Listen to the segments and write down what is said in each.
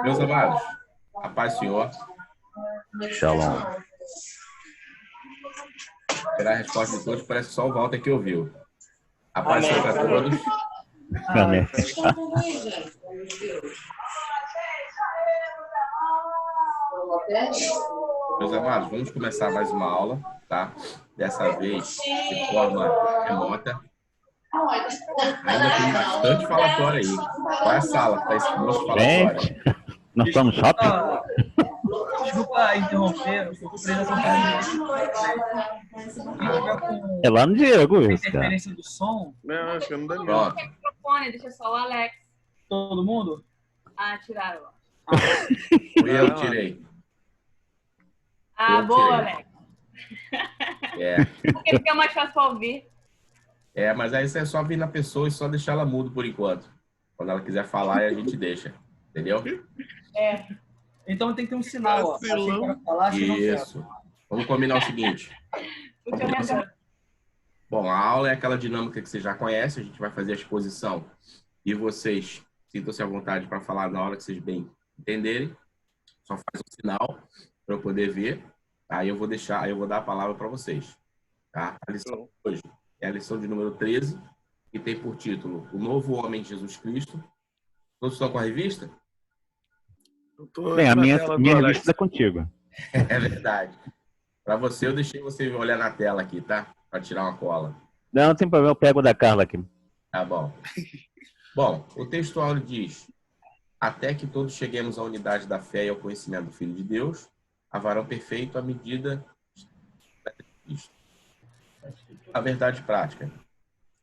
Meus amados, a paz do Senhor. Shalom. Esperar a resposta de todos, parece que só o Walter que ouviu. A paz do Senhor para todos. Amém. Meus amados, vamos começar mais uma aula, tá? Dessa vez de forma remota. Ainda tem bastante falatório aí. Qual é a sala que está esse moço falatório? Gente, nós estamos no shopping? Desculpa interromper, eu estou preso É lá no Diego, a isso, cara. interferência do som. Não, acho que não dá Pronto. mesmo. Microfone, deixa só o Alex. Todo mundo? Ah, tiraram. Eu tirei. Ah, Eu boa, tirei. Alex. É. Porque fica mais fácil para ouvir. Mas aí você é só vir na pessoa e só deixar ela mudo por enquanto. Quando ela quiser falar, aí a gente deixa. Entendeu? É. Então tem que ter um sinal, ó. Assim para falar, senão Isso. Vamos combinar o seguinte. Puxa, minha Bom, a aula é aquela dinâmica que você já conhece. A gente vai fazer a exposição e vocês sintam-se à vontade para falar na hora que vocês bem entenderem. Só faz um sinal para eu poder ver. Aí eu vou dar a palavra para vocês. Tá? A lição de hoje é a lição de número 13, que tem por título O Novo Homem de Jesus Cristo. Todos estão com a revista? Bem, a minha revista é contigo. É verdade. Para você, eu deixei você olhar na tela aqui, tá? Para tirar uma cola. Não tem problema, eu pego da Carla aqui. Tá bom. Bom, o texto áureo diz: até que todos cheguemos à unidade da fé e ao conhecimento do Filho de Deus, a varão perfeito à medida de Cristo. A verdade prática.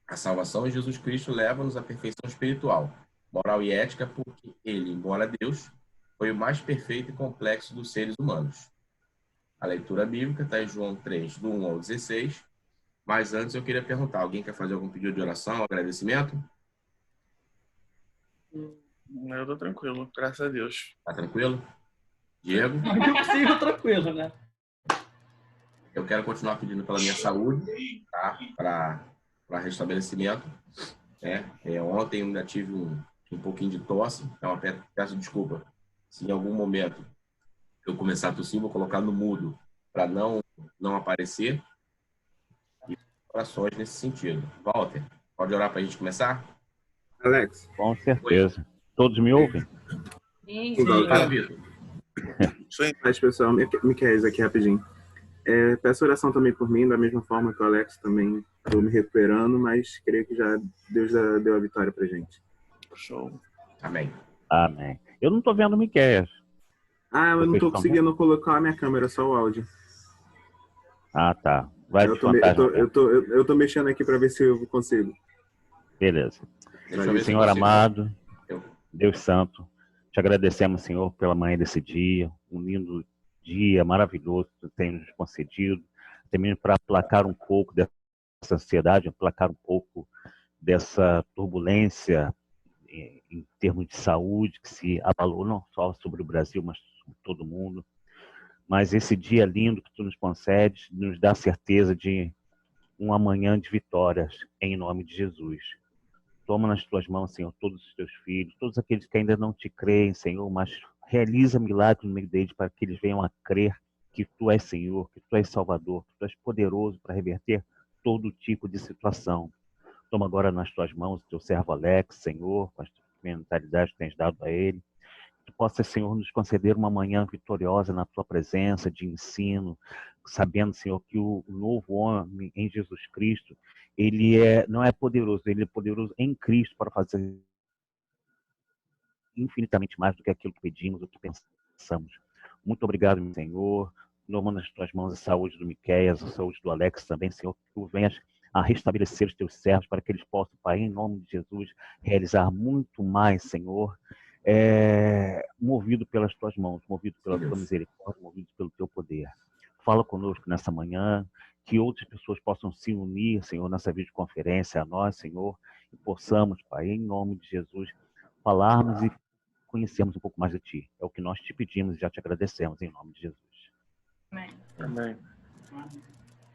A salvação em Jesus Cristo leva-nos à perfeição espiritual, moral e ética, porque ele, embora Deus, foi o mais perfeito e complexo dos seres humanos. A leitura bíblica está em João 3, do 1 ao 16. Mas antes eu queria perguntar, alguém quer fazer algum pedido de oração, agradecimento? Eu tô tranquilo, graças a Deus. Tá tranquilo? Diego? É possível, tranquilo, né? Eu quero continuar pedindo pela minha saúde, tá? Para restabelecimento. Ontem eu ainda tive um pouquinho de tosse, então eu peço desculpa. Se em algum momento eu começar a tossir, vou colocar no mudo para não aparecer. E orações nesse sentido. Walter, pode orar para a gente começar? Alex. Com certeza. Todos me ouvem? Sim, Fala, Vitor. Mas, pessoal, Miquel aqui rapidinho. Peço oração também por mim, da mesma forma que o Alex também estou me recuperando, mas creio que Deus já deu a vitória pra gente. Show. Amém. Amém. Eu não tô vendo o Miquel. Eu não tô conseguindo colocar a minha câmera, só o áudio. Ah, tá. Vai de eu tô mexendo aqui para ver se eu consigo. Beleza. Senhor amado, Deus Santo, te agradecemos, Senhor, pela manhã desse dia, um lindo dia maravilhoso que tu tem nos concedido, também para aplacar um pouco dessa ansiedade, aplacar um pouco dessa turbulência em termos de saúde que se abalou não só sobre o Brasil, mas sobre todo mundo. Mas esse dia lindo que tu nos concedes nos dá certeza de um amanhã de vitórias, em nome de Jesus. Toma nas tuas mãos, Senhor, todos os teus filhos, todos aqueles que ainda não te creem, Senhor, mas realiza milagres no meio deles para que eles venham a crer que tu és Senhor, que tu és Salvador, que tu és poderoso para reverter todo tipo de situação. Toma agora nas tuas mãos o teu servo Alex, Senhor, com as mentalidades que tens dado a ele. Que tu possa, Senhor, nos conceder uma manhã vitoriosa na tua presença, de ensino, sabendo, Senhor, que o novo homem em Jesus Cristo, ele não é poderoso, ele é poderoso em Cristo para fazer infinitamente mais do que aquilo que pedimos, do que pensamos. Muito obrigado, meu Senhor. Toma nas tuas mãos a saúde do Miqueias, a saúde do Alex também, Senhor, que tu venhas a restabelecer os teus servos para que eles possam, Pai, em nome de Jesus, realizar muito mais, Senhor, movido pelas tuas mãos, movido pela tua misericórdia, movido pelo teu poder. Fala conosco nessa manhã, que outras pessoas possam se unir, Senhor, nessa videoconferência a nós, Senhor, e possamos, Pai, em nome de Jesus, falarmos e conhecermos um pouco mais de Ti. É o que nós te pedimos e já te agradecemos, em nome de Jesus. Amém. Amém.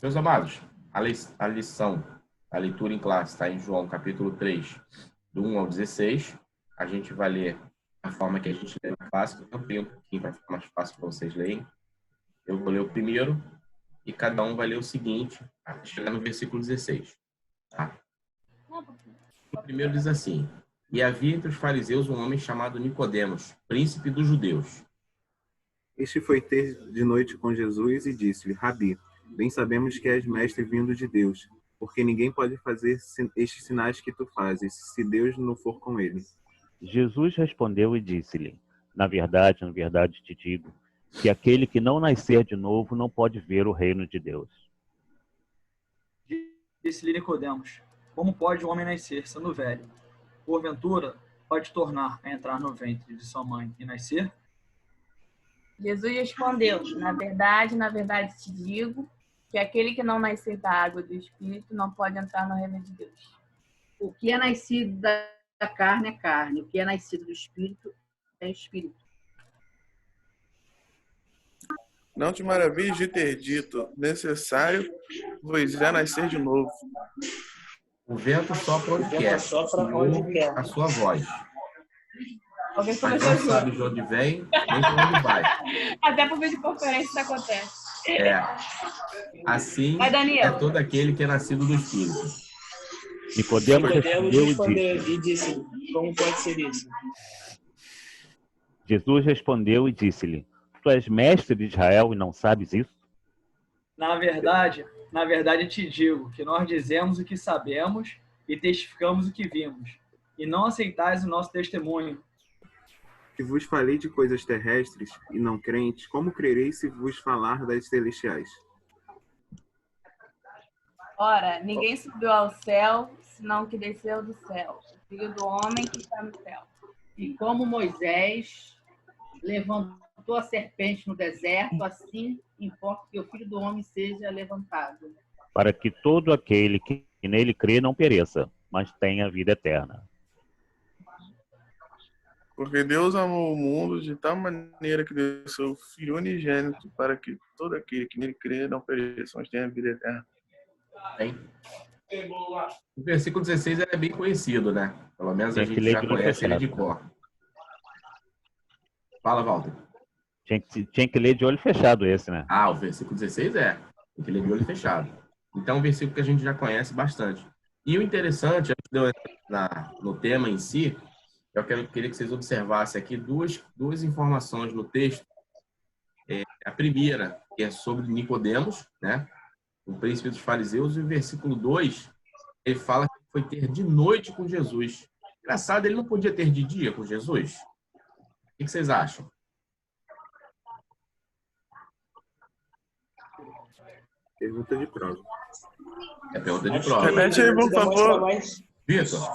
Meus amados, a lição, a leitura em classe está em João capítulo 3, do 1 ao 16. a gente vai ler a forma que a gente lê mais fácil. Eu tenho um pouquinho para ficar mais fácil para vocês lerem. Eu vou ler o primeiro e cada um vai ler o seguinte, até chegar no versículo 16. Tá? O primeiro diz assim: E havia entre os fariseus um homem chamado Nicodemos, príncipe dos judeus. Este foi ter de noite com Jesus e disse-lhe: Rabi, bem sabemos que és mestre vindo de Deus, porque ninguém pode fazer estes sinais que tu fazes, se Deus não for com ele. Jesus respondeu e disse-lhe: na verdade te digo, que aquele que não nascer de novo não pode ver o reino de Deus. Disse-lhe Nicodemos: Como pode o homem nascer, sendo velho? Porventura, pode tornar a entrar no ventre de sua mãe e nascer? Jesus respondeu: na verdade te digo, que aquele que não nascer da água e do Espírito não pode entrar no reino de Deus. O que é nascido da carne é carne, o que é nascido do Espírito é Espírito. Não te maravilhes de ter dito, necessário vos é nascer de novo. O vento sopra onde quer, ouve a sua voz. Alguém Mas começou não a sabe de onde vem, nem para onde vai. Até por videoconferência isso acontece. Assim Vai, Daniel. é todo aquele que é nascido do Espírito. Nicodemos respondeu e disse: Como pode ser isso? Jesus respondeu e disse-lhe: Tu és mestre de Israel e não sabes isso? Na verdade te digo que nós dizemos o que sabemos e testificamos o que vimos, e não aceitais o nosso testemunho. Se vos falei de coisas terrestres e não crentes, como crereis se vos falar das celestiais? Ora, ninguém subiu ao céu, senão que desceu do céu, o Filho do Homem que está no céu. E como Moisés levantou a serpente no deserto, assim importa que o Filho do Homem seja levantado. Para que todo aquele que nele crê não pereça, mas tenha vida eterna. Porque Deus amou o mundo de tal maneira que deu seu Filho unigênito para que todo aquele que nele crê não pereça, mas tenha vida eterna. Bem, o versículo 16 é bem conhecido, né? Pelo menos a Tem que gente ler já de olho conhece ele fechado. de cor. Fala, Walter. Tinha que ler de olho fechado esse, né? Ah, o versículo 16 tem que ler de olho fechado. Então, é um versículo que a gente já conhece bastante. E o interessante, antes de eu entrar no tema em si, eu queria que vocês observassem aqui duas informações no texto. A primeira, que é sobre Nicodemos, né? O príncipe dos fariseus, e o versículo 2, ele fala que foi ter de noite com Jesus. Engraçado, ele não podia ter de dia com Jesus? O que vocês acham? Pergunta de prova. É pergunta de prova. Repete aí, por favor. Vitor,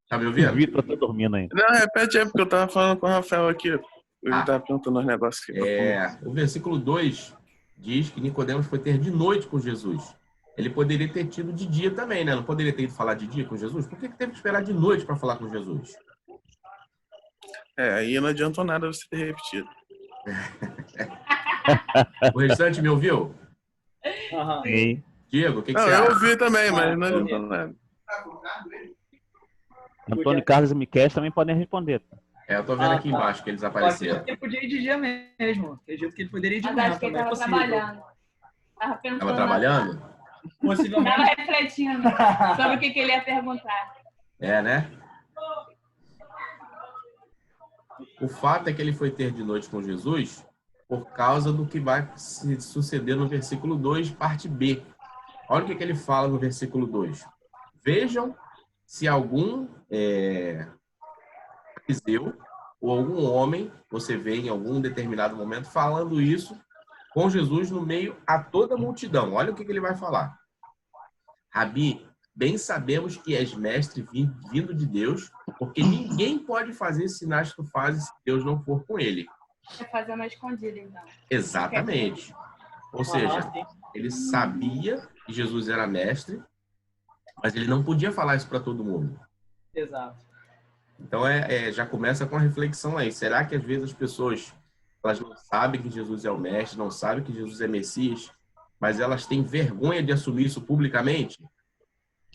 tá me ouvindo? O Vitor tá dormindo ainda. Não, repete aí, porque eu tava falando com o Rafael aqui. Ele tava perguntando uns negócios aqui. O versículo 2 diz que Nicodemos foi ter de noite com Jesus. Ele poderia ter tido de dia também, né? Não poderia ter ido falar de dia com Jesus? Por que teve que esperar de noite para falar com Jesus? Aí não adiantou nada você ter repetido. O restante me ouviu? Aham. Sim. Diego, o que Não, você eu acha? ouvi também, mas não adiantou nada. Antônio Carlos e Miquel também podem responder. Eu tô vendo aqui embaixo que eles apareceram. Ele podia ir de dia mesmo. Acredito que ele poderia ir de Mas manhã acho que ele também. estava Possível. trabalhando. Estava pensando. Tava trabalhando? Estava Possivelmente. refletindo sobre o que ele ia perguntar. Né? O fato é que ele foi ter de noite com Jesus por causa do que vai se suceder no versículo 2, parte B. Olha o que ele fala no versículo 2. Vejam se algum fariseu ou algum homem, você vê em algum determinado momento, falando isso com Jesus no meio a toda a multidão. Olha o que ele vai falar. Rabi, bem sabemos que és mestre vindo de Deus, porque ninguém pode fazer sinais que tu fazes se Deus não for com ele. Vai fazer uma escondida, então. Exatamente. Ou seja, ele sabia que Jesus era mestre, mas ele não podia falar isso para todo mundo. Exato. Então, já começa com a reflexão aí. Será que às vezes as pessoas elas não sabem que Jesus é o mestre, não sabem que Jesus é Messias, mas elas têm vergonha de assumir isso publicamente?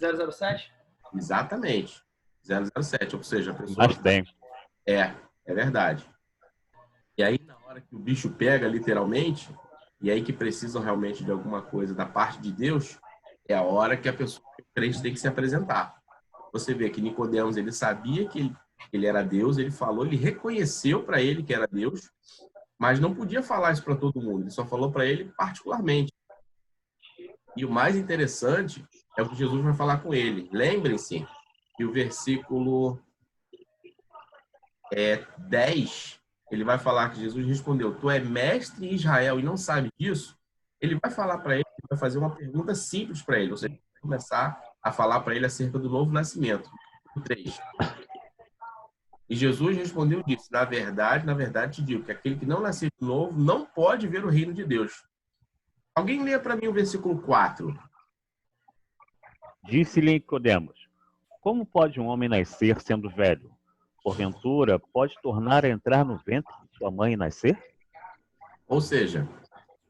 007? Exatamente. 007. Ou seja, a pessoa Mas tem. É verdade. E aí, na hora que o bicho pega, literalmente, e aí que precisam realmente de alguma coisa da parte de Deus, é a hora que a pessoa, o crente, tem que se apresentar. Você vê que Nicodemos, ele sabia que ele era Deus, ele falou, ele reconheceu para ele que era Deus, mas não podia falar isso para todo mundo, ele só falou para ele particularmente. E o mais interessante é o que Jesus vai falar com ele. Lembrem-se que o versículo 10, ele vai falar que Jesus respondeu, tu é mestre em Israel e não sabe disso? Ele vai falar para ele, vai fazer uma pergunta simples para ele. Você vai começar a falar para ele acerca do novo nascimento. 3. E Jesus respondeu e disse, na verdade te digo que aquele que não nasceu de novo não pode ver o reino de Deus. Alguém lê para mim o versículo 4. Disse-lhe Nicodemos, como pode um homem nascer sendo velho? Porventura, pode tornar a entrar no ventre de sua mãe e nascer? Ou seja,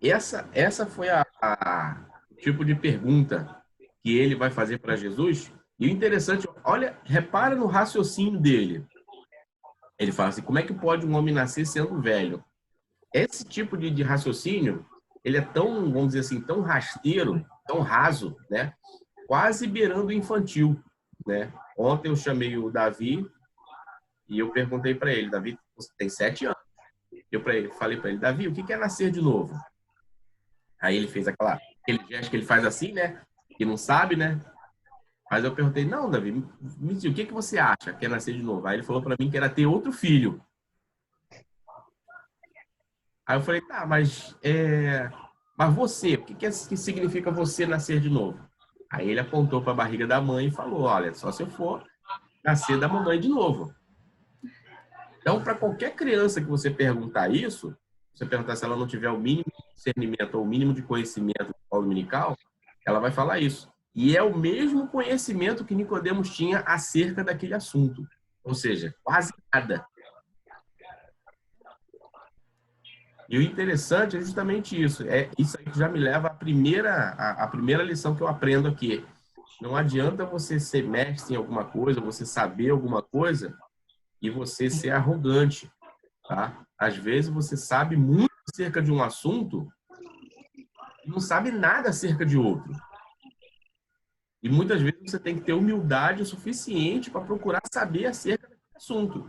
essa foi o tipo de pergunta que ele vai fazer para Jesus. E o interessante, olha, repara no raciocínio dele. Ele fala assim, como é que pode um homem nascer sendo velho? Esse tipo de raciocínio, ele é tão, vamos dizer assim, tão rasteiro, tão raso, né? Quase beirando o infantil, né? Ontem eu chamei o Davi e eu perguntei para ele, Davi, você tem 7 anos. Eu falei para ele, Davi, o que é nascer de novo? Aí ele fez aquele gesto que ele faz assim, né? Que não sabe, né? Mas eu perguntei, não, Davi, me diz, o que você acha que é nascer de novo? Aí ele falou para mim que era ter outro filho. Aí eu falei, tá, mas você, o que significa você nascer de novo? Aí ele apontou para a barriga da mãe e falou, olha, só se eu for nascer da mamãe de novo. Então, para qualquer criança que você perguntar isso, você perguntar se ela não tiver o mínimo de discernimento ou o mínimo de conhecimento do Paulo Dominical, ela vai falar isso. E é o mesmo conhecimento que Nicodemos tinha acerca daquele assunto. Ou seja, quase nada. E o interessante é justamente isso. É isso aí que já me leva à primeira lição que eu aprendo aqui. Não adianta você ser mestre em alguma coisa, você saber alguma coisa e você ser arrogante, tá? Às vezes você sabe muito acerca de um assunto e não sabe nada acerca de outro. E muitas vezes você tem que ter humildade o suficiente para procurar saber acerca daquele assunto.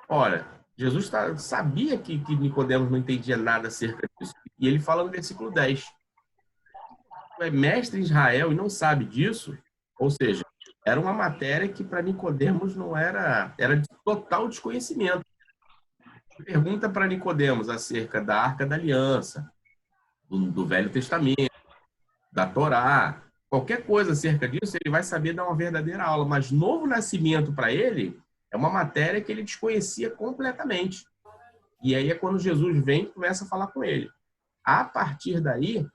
Ora, Jesus sabia que Nicodemos não entendia nada acerca disso. E ele fala no versículo 10. Tu é mestre em Israel e não sabe disso? Ou seja, era uma matéria que para Nicodemos não era de total desconhecimento. Pergunta para Nicodemos acerca da Arca da Aliança, do Velho Testamento, da Torá, qualquer coisa acerca disso, ele vai saber dar uma verdadeira aula. Mas novo nascimento para ele é uma matéria que ele desconhecia completamente. E aí é quando Jesus vem e começa a falar com ele. A partir daí,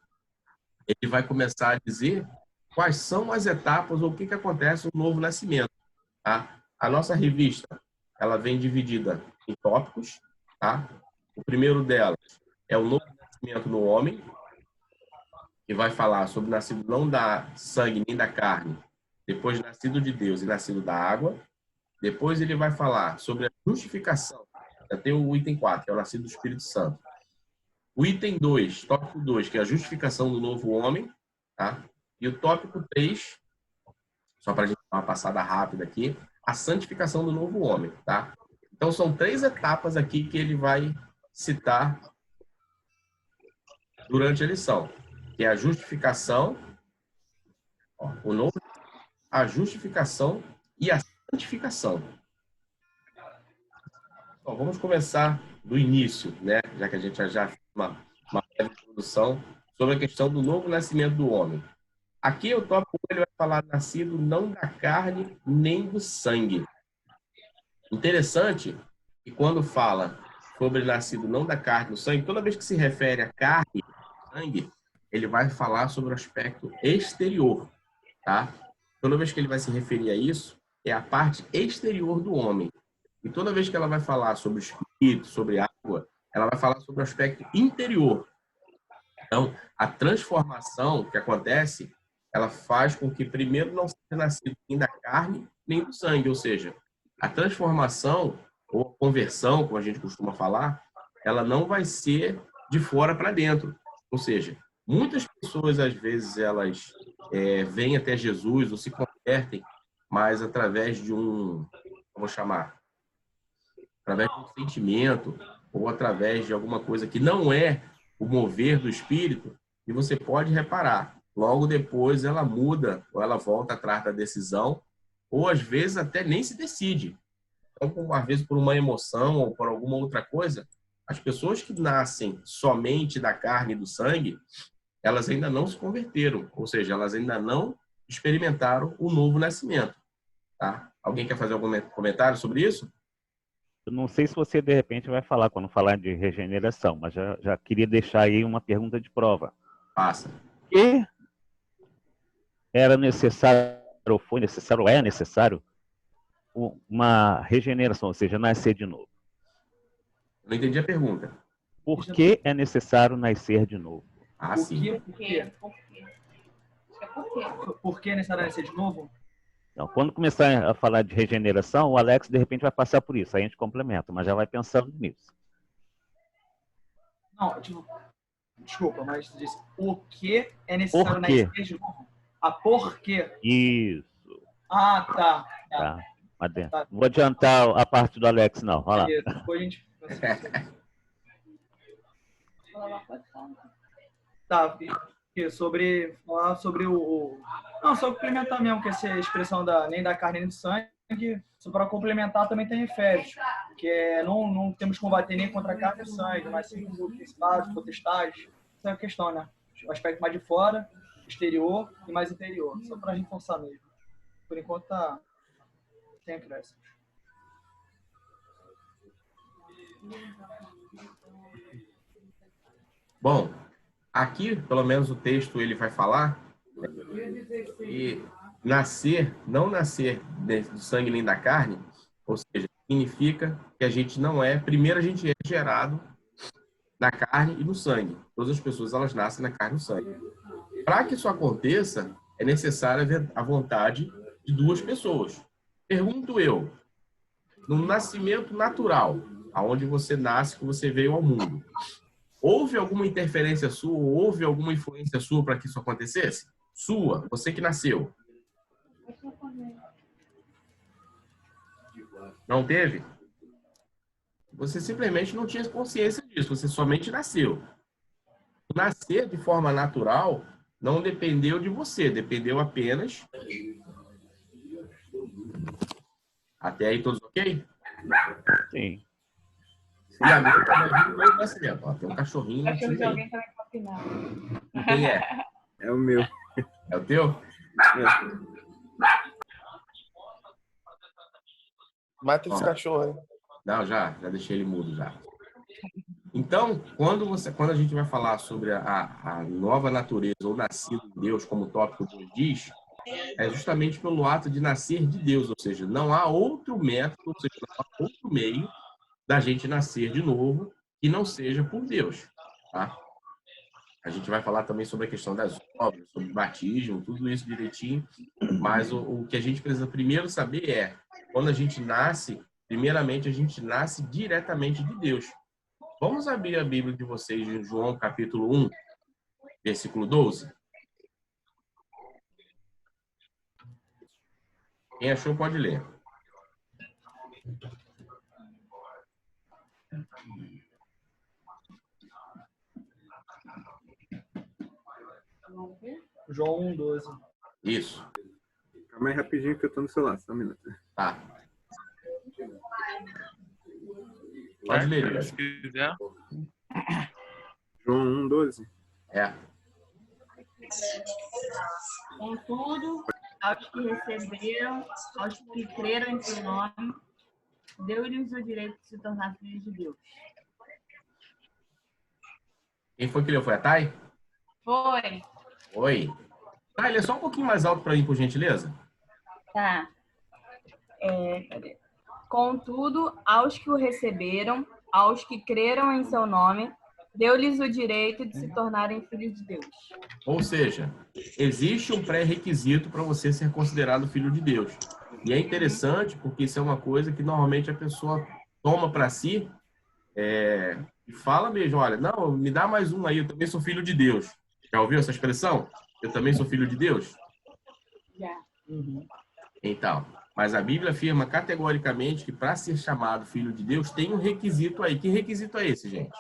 ele vai começar a dizer quais são as etapas ou o que acontece no novo nascimento. Tá? A nossa revista, ela vem dividida em tópicos. Tá? O primeiro delas é o novo nascimento no homem, que vai falar sobre nascido não da sangue nem da carne, depois nascido de Deus e nascido da água. Depois ele vai falar sobre a justificação. Já tem o item 4, que é o nascido do Espírito Santo. O item 2, tópico 2, que é a justificação do novo homem. Tá? E o tópico 3, só para a gente dar uma passada rápida aqui, a santificação do novo homem. Tá? Então, são 3 etapas aqui que ele vai citar durante a lição, que é a justificação, a justificação e a santificação. Bom, vamos começar do início, né? Já que a gente já fez uma breve introdução sobre a questão do novo nascimento do homem. Aqui o tópico ele vai falar nascido não da carne nem do sangue. Interessante que quando fala sobre nascido não da carne e do sangue, toda vez que se refere a carne e sangue, ele vai falar sobre o aspecto exterior, tá? Toda vez que ele vai se referir a isso, é a parte exterior do homem. E toda vez que ela vai falar sobre o espírito, sobre água, ela vai falar sobre o aspecto interior. Então, a transformação que acontece, ela faz com que primeiro não seja nascido nem da carne, nem do sangue. Ou seja, a transformação ou conversão, como a gente costuma falar, ela não vai ser de fora para dentro. Ou seja, muitas pessoas, às vezes, elas vêm até Jesus ou se convertem, mas através de vamos chamar, através de um sentimento ou através de alguma coisa que não é o mover do Espírito, e você pode reparar, logo depois ela muda ou ela volta atrás da decisão, ou às vezes até nem se decide. Então, às vezes por uma emoção ou por alguma outra coisa, as pessoas que nascem somente da carne e do sangue, elas ainda não se converteram, ou seja, elas ainda não experimentaram o novo nascimento. Tá? Alguém quer fazer algum comentário sobre isso? Eu não sei se você, de repente, vai falar quando falar de regeneração, mas já queria deixar aí uma pergunta de prova. Passa. E era necessário, ou foi necessário, ou é necessário, uma regeneração, ou seja, nascer de novo? Não entendi a pergunta. Por que é necessário nascer de novo? Ah, sim. Por quê? Por que é necessário nascer de novo? Então, quando começar a falar de regeneração, o Alex, de repente, vai passar por isso. Aí a gente complementa, mas já vai pensando nisso. Não, desculpa, mas disse o que é necessário nascer de novo? A por quê? Isso. Ah, tá. Tá. Vou adiantar a parte do Alex, não. Olha lá. Depois a gente... Tá, falar sobre Não, só complementar mesmo, que essa expressão nem da carne nem do sangue, só para complementar também tem Efésios, que não temos que combater nem contra a carne e o sangue, mas sim contra os principados, potestades. Essa é a questão, né? O aspecto mais de fora, exterior e mais interior, só para reforçar mesmo. Por enquanto tá sem acréscimo. Bom, aqui, pelo menos o texto ele vai falar que não nascer do sangue nem da carne, ou seja, significa que a gente não primeiro a gente é gerado na carne e no sangue. Todas as pessoas elas nascem na carne e no sangue. Para que isso aconteça, é necessária a vontade de duas pessoas. Pergunto eu, no nascimento natural, aonde você nasce, que você veio ao mundo, houve alguma interferência sua, houve alguma influência sua para que isso acontecesse? Sua, você que nasceu. Não teve? Você simplesmente não tinha consciência disso, você somente nasceu. Nascer de forma natural não dependeu de você, dependeu apenas... Até aí todos ok? Sim. E a minha também veio nascimento. Ó, tem um cachorrinho. Achando que alguém também pode opinar. Quem é? É o meu. É o teu? Mata esse cachorro aí. Não, já deixei ele mudo já. Então, quando a gente vai falar sobre a nova natureza ou nascido de Deus, como o tópico 2 diz, é justamente pelo ato de nascer de Deus, ou seja, não há outro método, ou seja, não há outro meio da gente nascer de novo que não seja por Deus, tá? A gente vai falar também sobre a questão das obras, sobre o batismo, tudo isso direitinho, mas o que a gente precisa primeiro saber é, quando a gente nasce, primeiramente a gente nasce diretamente de Deus. Vamos abrir a Bíblia de vocês em João capítulo 1, versículo 12. Quem achou pode ler. João 1, 12. Isso. Calma aí rapidinho que eu tô no celular, só um minuto. Tá. Pode ler. Se quiser. João 1, 12. É. Contudo, aos que receberam, aos que creram em seu nome, deu-lhes o direito de se tornar filhos de Deus. Quem foi que leu? Foi a Thay? Foi. Oi. Thay, lê só um pouquinho mais alto para mim, por gentileza. Tá. Cadê? Contudo, aos que o receberam, aos que creram em seu nome, deu-lhes o direito de se tornarem filhos de Deus. Ou seja, existe um pré-requisito para você ser considerado filho de Deus. E é interessante porque isso é uma coisa que normalmente a pessoa toma para si e fala mesmo, olha, não, me dá mais um aí, eu também sou filho de Deus. Já ouviu essa expressão? Eu também sou filho de Deus? Já. Então, mas a Bíblia afirma categoricamente que para ser chamado filho de Deus tem um requisito aí. Que requisito é esse, gente?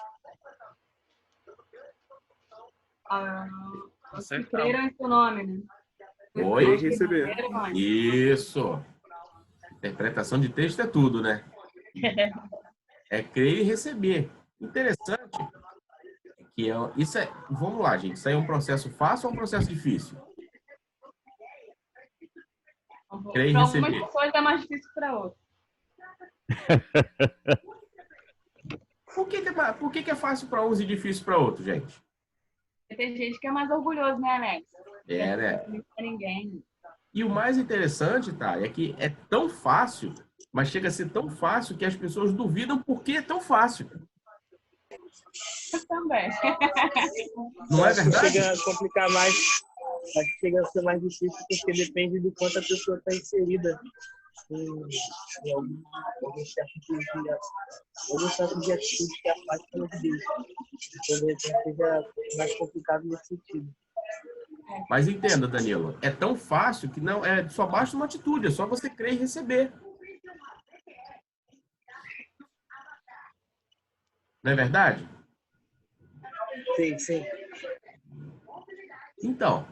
Que creram em seu nome, né? Oi? Receber. Isso. Interpretação de texto é tudo, né? É crer e receber. Interessante que isso é... Vamos lá, gente. Isso aí é um processo fácil ou um processo difícil? Crer e Para receber. algumas pessoas é mais difícil que para outras. Por que é fácil para uns e difícil para outros, gente? Porque tem gente que é mais orgulhoso, né, Alex? Né? Não é ninguém. E o mais interessante, tá, é que é tão fácil, mas chega a ser tão fácil que as pessoas duvidam por que é tão fácil. Eu também. Não é Acho que verdade? chega a complicar mais. Acho que chega a ser mais difícil porque depende do quanto a pessoa está inserida em algum certo de atitude que afasta de Deus. Então, de repente, seja mais complicado nesse sentido. Mas entenda, Danilo, é tão fácil que não só basta uma atitude, é só você crer e receber. Não é verdade? Sim, sim. Então,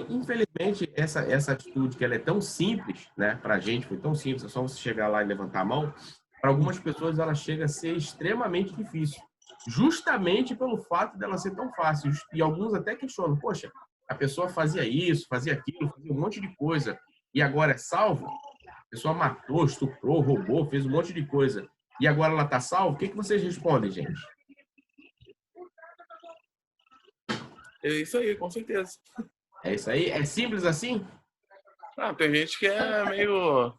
infelizmente, essa atitude que ela é tão simples, né, pra gente foi tão simples, é só você chegar lá e levantar a mão, para algumas pessoas ela chega a ser extremamente difícil, justamente pelo fato dela ser tão fácil. E alguns até questionam, poxa, a pessoa fazia isso, fazia aquilo, fazia um monte de coisa, e agora é salvo? A pessoa matou, estuprou, roubou, fez um monte de coisa, e agora ela está salva? O que vocês respondem, gente? É isso aí, com certeza. É isso aí? É simples assim? Ah, tem gente que é meio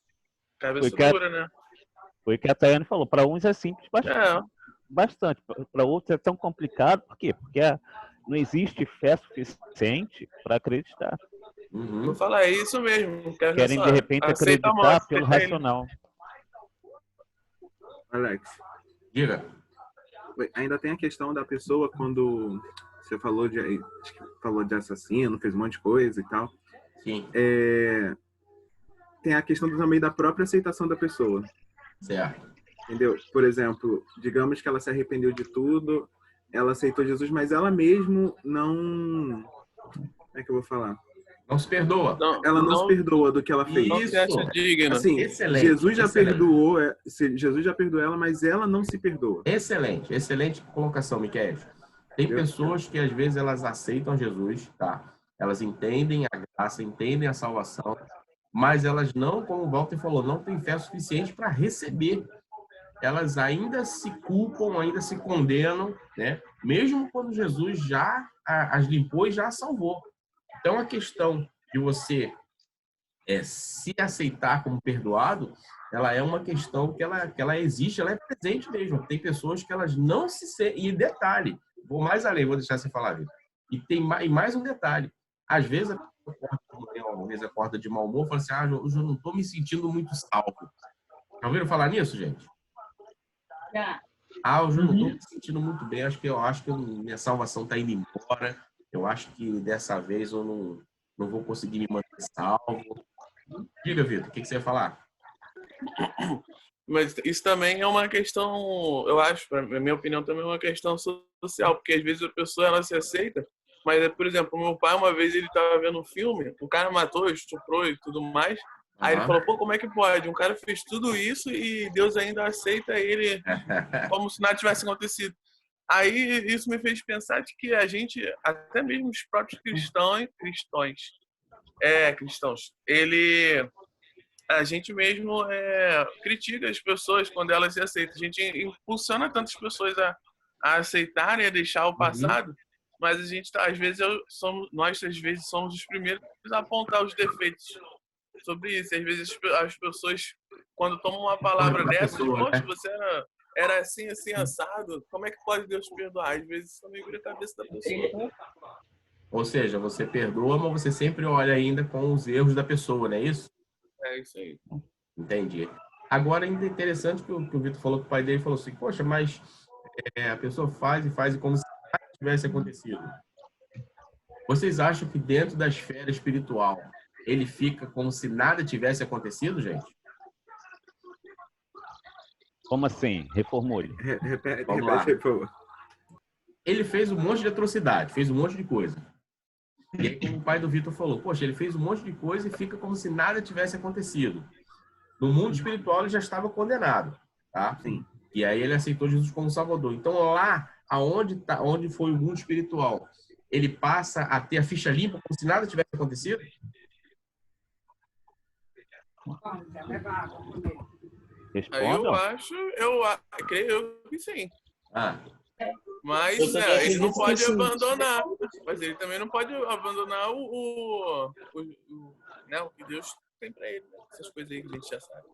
cabeça Foi que dura, né? Foi o que a Tayane falou. Para uns é simples bastante. Para outros é tão complicado. Por quê? Porque não existe fé suficiente para acreditar. Vou falar, é isso mesmo. Querem, de repente, acreditar pelo racional. Alex. Diga. Ainda tem a questão da pessoa quando você falou de assassino, fez um monte de coisa e tal. Sim. Tem a questão também da própria aceitação da pessoa. Certo. Entendeu? Por exemplo, digamos que ela se arrependeu de tudo, ela aceitou Jesus, mas ela mesmo não... Como é que eu vou falar? Não se perdoa. Ela não se perdoa do que ela fez. Não se acha digna. Assim, Excelente, Jesus já excelente. perdoou, Jesus já perdoou ela, mas ela não se perdoa. Excelente, excelente colocação, Miquel. Tem pessoas que às vezes elas aceitam Jesus, tá? Elas entendem a graça, entendem a salvação, mas elas não, como o Walter falou, não têm fé suficiente para receber. Elas ainda se culpam, ainda se condenam, né? Mesmo quando Jesus já as limpou e já as salvou. Então, a questão de você se aceitar como perdoado, ela é uma questão que ela existe, ela é presente mesmo. Tem pessoas que elas não se sentem... E detalhe, vou mais além, vou deixar você falar, Vitor. E mais um detalhe. Às vezes, a pessoa acorda de mau humor e fala assim, hoje eu não estou me sentindo muito salvo. Já ouviram falar nisso, gente? Já. Hoje eu não estou me sentindo muito bem, eu acho que minha salvação está indo embora. Eu acho que dessa vez eu não vou conseguir me manter salvo. Diga, Vitor, o que você ia falar? Mas isso também é uma questão, eu acho, na minha opinião, também é uma questão social, porque às vezes a pessoa ela se aceita, mas, por exemplo, meu pai, uma vez ele estava vendo um filme, o cara matou, estuprou e tudo mais, aí ele falou, pô, como é que pode? Um cara fez tudo isso e Deus ainda aceita ele como se nada tivesse acontecido. Aí isso me fez pensar de que a gente, até mesmo os próprios cristãos, a gente mesmo critica as pessoas quando elas se aceitam. A gente impulsiona tantas pessoas a aceitarem, a deixar o passado, mas a gente, às vezes, nós às vezes somos os primeiros a apontar os defeitos sobre isso. Às vezes as pessoas, quando tomam uma palavra dessa, dizem, poxa, você era assim, assim, assado, como é que pode Deus perdoar? Às vezes isso também vira a cabeça da pessoa. Ou seja, você perdoa, mas você sempre olha ainda com os erros da pessoa, não é isso? É isso aí. Entendi. Agora, ainda é interessante que o Vitor falou que o pai dele falou assim, poxa, mas a pessoa faz e como se nada tivesse acontecido. Vocês acham que dentro da esfera espiritual ele fica como se nada tivesse acontecido, gente? Como assim? Reformule. Repete, Vamos lá. por favor. Ele fez um monte de atrocidade, fez um monte de coisa. E aí, como o pai do Vitor falou, poxa, ele fez um monte de coisa e fica como se nada tivesse acontecido. No mundo espiritual, ele já estava condenado, tá? Sim. E aí ele aceitou Jesus como Salvador. Então, lá, onde foi o mundo espiritual, ele passa a ter a ficha limpa como se nada tivesse acontecido? Responda. Eu creio que sim. Mas Eu também ele não acredito pode que sim. abandonar. Mas ele também não pode abandonar o que Deus tem para ele. Né? Essas coisas aí que a gente já sabe.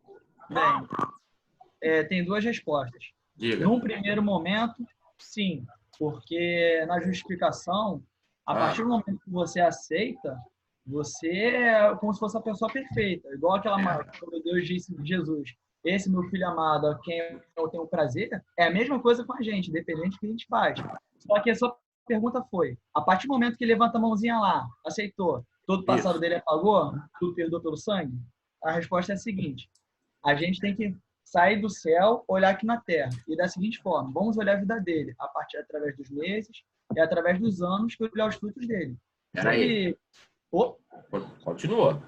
Bem, tem duas respostas. Diga. Num primeiro momento, sim, porque na justificação, a partir do momento que você aceita, você é como se fosse a pessoa perfeita. Igual aquela quando Deus disse de Jesus, esse meu filho amado, a quem eu tenho prazer, é a mesma coisa com a gente, independente do que a gente faz. Só que a sua pergunta foi, a partir do momento que ele levanta a mãozinha lá, aceitou, todo o passado dele apagou, tudo perdoou pelo sangue? A resposta é a seguinte, a gente tem que sair do céu, olhar aqui na terra, e da seguinte forma, vamos olhar a vida dele, a partir através dos meses e através dos anos que olhar os frutos dele. Peraí. Continua.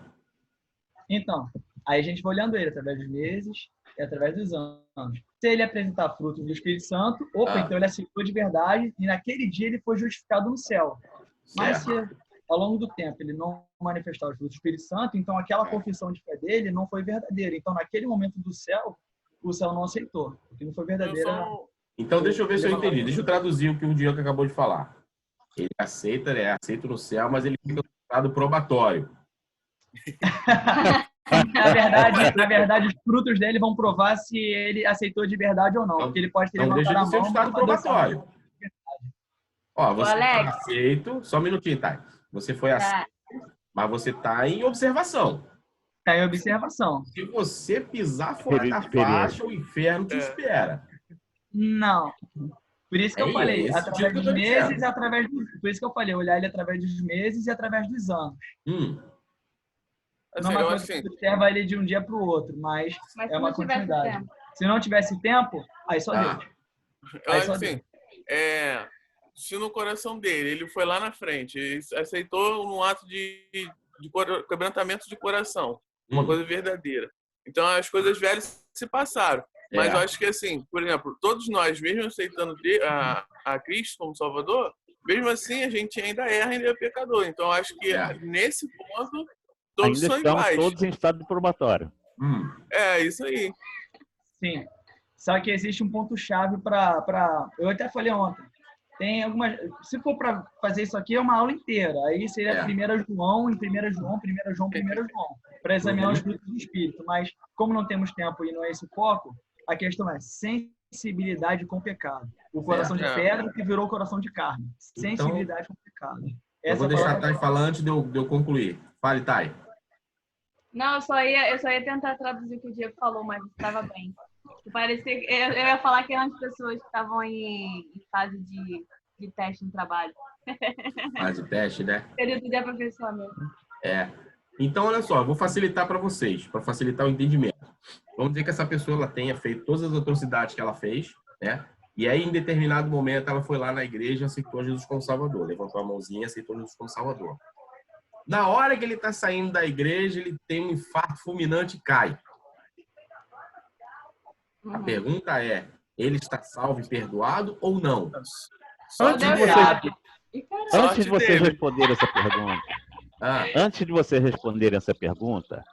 Então, aí a gente vai olhando ele através dos meses e através dos anos. Se ele apresentar frutos do Espírito Santo, então ele aceitou de verdade e naquele dia ele foi justificado no céu. Mas se ao longo do tempo ele não manifestar os frutos do Espírito Santo, então aquela confissão de fé dele não foi verdadeira. Então naquele momento do céu, o céu não aceitou, porque não foi verdadeira. Então deixa eu ver se eu entendi. Deixa eu traduzir o que o Diego acabou de falar. Ele aceita no céu, mas ele fica no estado probatório. Na verdade, os frutos dele vão provar se ele aceitou de verdade ou não. Porque ele pode ter levantado a mão. Deixa de ser um estado probatório. Ó, você foi aceito. Só um minutinho, Thay. Você foi aceito, mas você está em observação. Está em observação. Se você pisar fora da faixa, o inferno te espera. Não. Por isso que eu falei, através dos meses e através dos... Por isso que eu falei, olhar ele através dos meses e através dos anos. Não é uma coisa que você observa ele de um dia para o outro, mas é uma continuidade. Se não tivesse tempo, aí só Deus. Eu acho assim, se no coração dele, ele foi lá na frente, ele aceitou um ato de quebrantamento de coração, uma coisa verdadeira. Então as coisas velhas se passaram. Mas eu acho que assim, por exemplo, todos nós, mesmo aceitando a Cristo como Salvador, mesmo assim a gente ainda erra, ainda é pecador. Então eu acho que nesse ponto todos ainda são estamos iguais. todos em estado de probatório. É, isso aí. Sim. Só que existe um ponto-chave para... Eu até falei ontem. Tem algumas... Se for para fazer isso aqui, é uma aula inteira. Aí seria 1 João, em 1 João, para examinar os frutos do Espírito. Mas, como não temos tempo e não é esse o foco, a questão é sensibilidade com o pecado. O coração de pedra que virou coração de carne. Sensibilidade com o pecado. Eu vou deixar a Thay falar antes de eu concluir. Fale, Thay. Não, eu só ia tentar traduzir o que o Diego falou, mas estava bem. Parecia, eu ia falar que eram as pessoas que estavam em fase de teste no trabalho. Fase de teste, né? Período de aperfeiçoamento. Então, olha só, eu vou facilitar para vocês, para facilitar o entendimento. Vamos dizer que essa pessoa ela tenha feito todas as atrocidades que ela fez, né? E aí, em determinado momento, ela foi lá na igreja e aceitou Jesus como Salvador. Levantou a mãozinha e aceitou Jesus como Salvador. Na hora que ele está saindo da igreja, ele tem um infarto fulminante e cai. A pergunta é, ele está salvo e perdoado ou não? Antes de você responder essa pergunta, antes de você responder essa pergunta,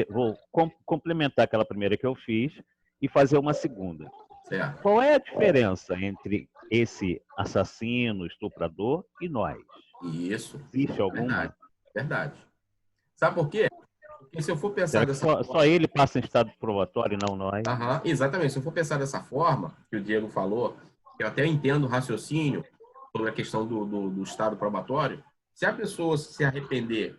vou complementar aquela primeira que eu fiz e fazer uma segunda. Certo. Qual é a diferença entre esse assassino, estuprador e nós? Isso. Existe alguma? Verdade. Sabe por quê? Porque se eu for pensar dessa forma... Só ele passa em estado probatório e não nós? Exatamente. Se eu for pensar dessa forma, que o Diego falou, eu até entendo o raciocínio sobre a questão do estado probatório, se a pessoa se arrepender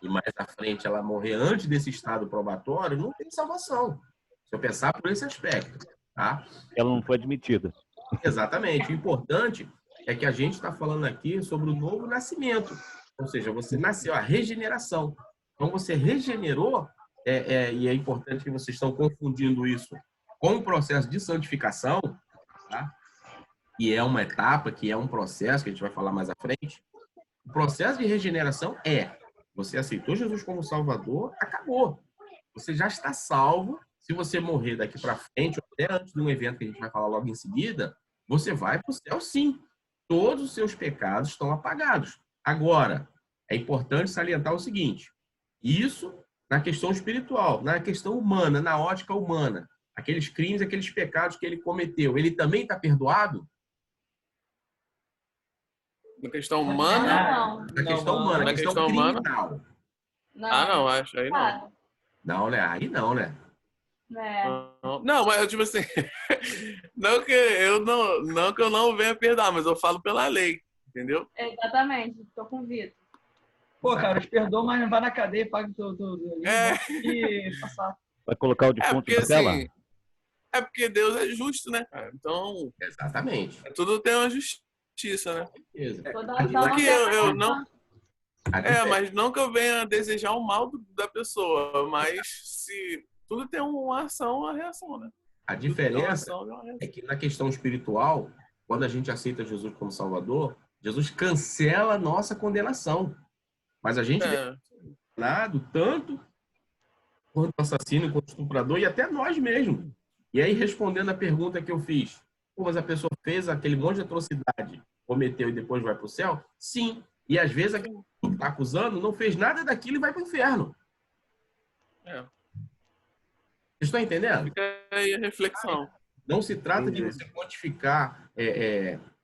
e mais à frente ela morrer antes desse estado probatório, não tem salvação. Se eu pensar por esse aspecto, tá? Ela não foi admitida. Exatamente. O importante é que a gente está falando aqui sobre o novo nascimento. Ou seja, você nasceu, a regeneração. Então, você regenerou, e é importante que vocês estão confundindo isso com o processo de santificação, tá? Que é uma etapa, que é um processo que a gente vai falar mais à frente. O processo de regeneração você aceitou Jesus como Salvador, acabou. Você já está salvo. Se você morrer daqui para frente, ou até antes de um evento que a gente vai falar logo em seguida, você vai para o céu, sim. Todos os seus pecados estão apagados. Agora, é importante salientar o seguinte: isso na questão espiritual, na questão humana, na ótica humana. Aqueles crimes, aqueles pecados que ele cometeu, ele também está perdoado? Na questão humana? Não. Na questão humana, na questão criminal. Não. Ah, não, acho aí não. Não, né? Aí não, né? Não, mas tipo assim, não que eu não venha perdoar, mas eu falo pela lei, entendeu? Exatamente, tô com o Vitor. Pô, cara, os perdoam, mas não vai na cadeia, paga tudo. E passar. Vai colocar o defunto porque, na tela? assim, é porque Deus é justo, né, cara? Então, exatamente. Tudo tem uma justiça, né? Porque eu não... mas não que eu venha desejar o mal da pessoa, mas se tudo tem uma ação, uma reação, né? A diferença é que na questão espiritual, quando a gente aceita Jesus como Salvador, Jesus cancela a nossa condenação. Mas a gente é condenado tanto quanto assassino, quanto estuprador e até nós mesmos. E aí, respondendo a pergunta que eu fiz, mas a pessoa fez aquele monte de atrocidade, cometeu e depois vai para o céu? Sim. E às vezes aquele que está acusando não fez nada daquilo e vai para o inferno. Vocês estão entendendo? Fica aí a reflexão. Não se trata de você quantificar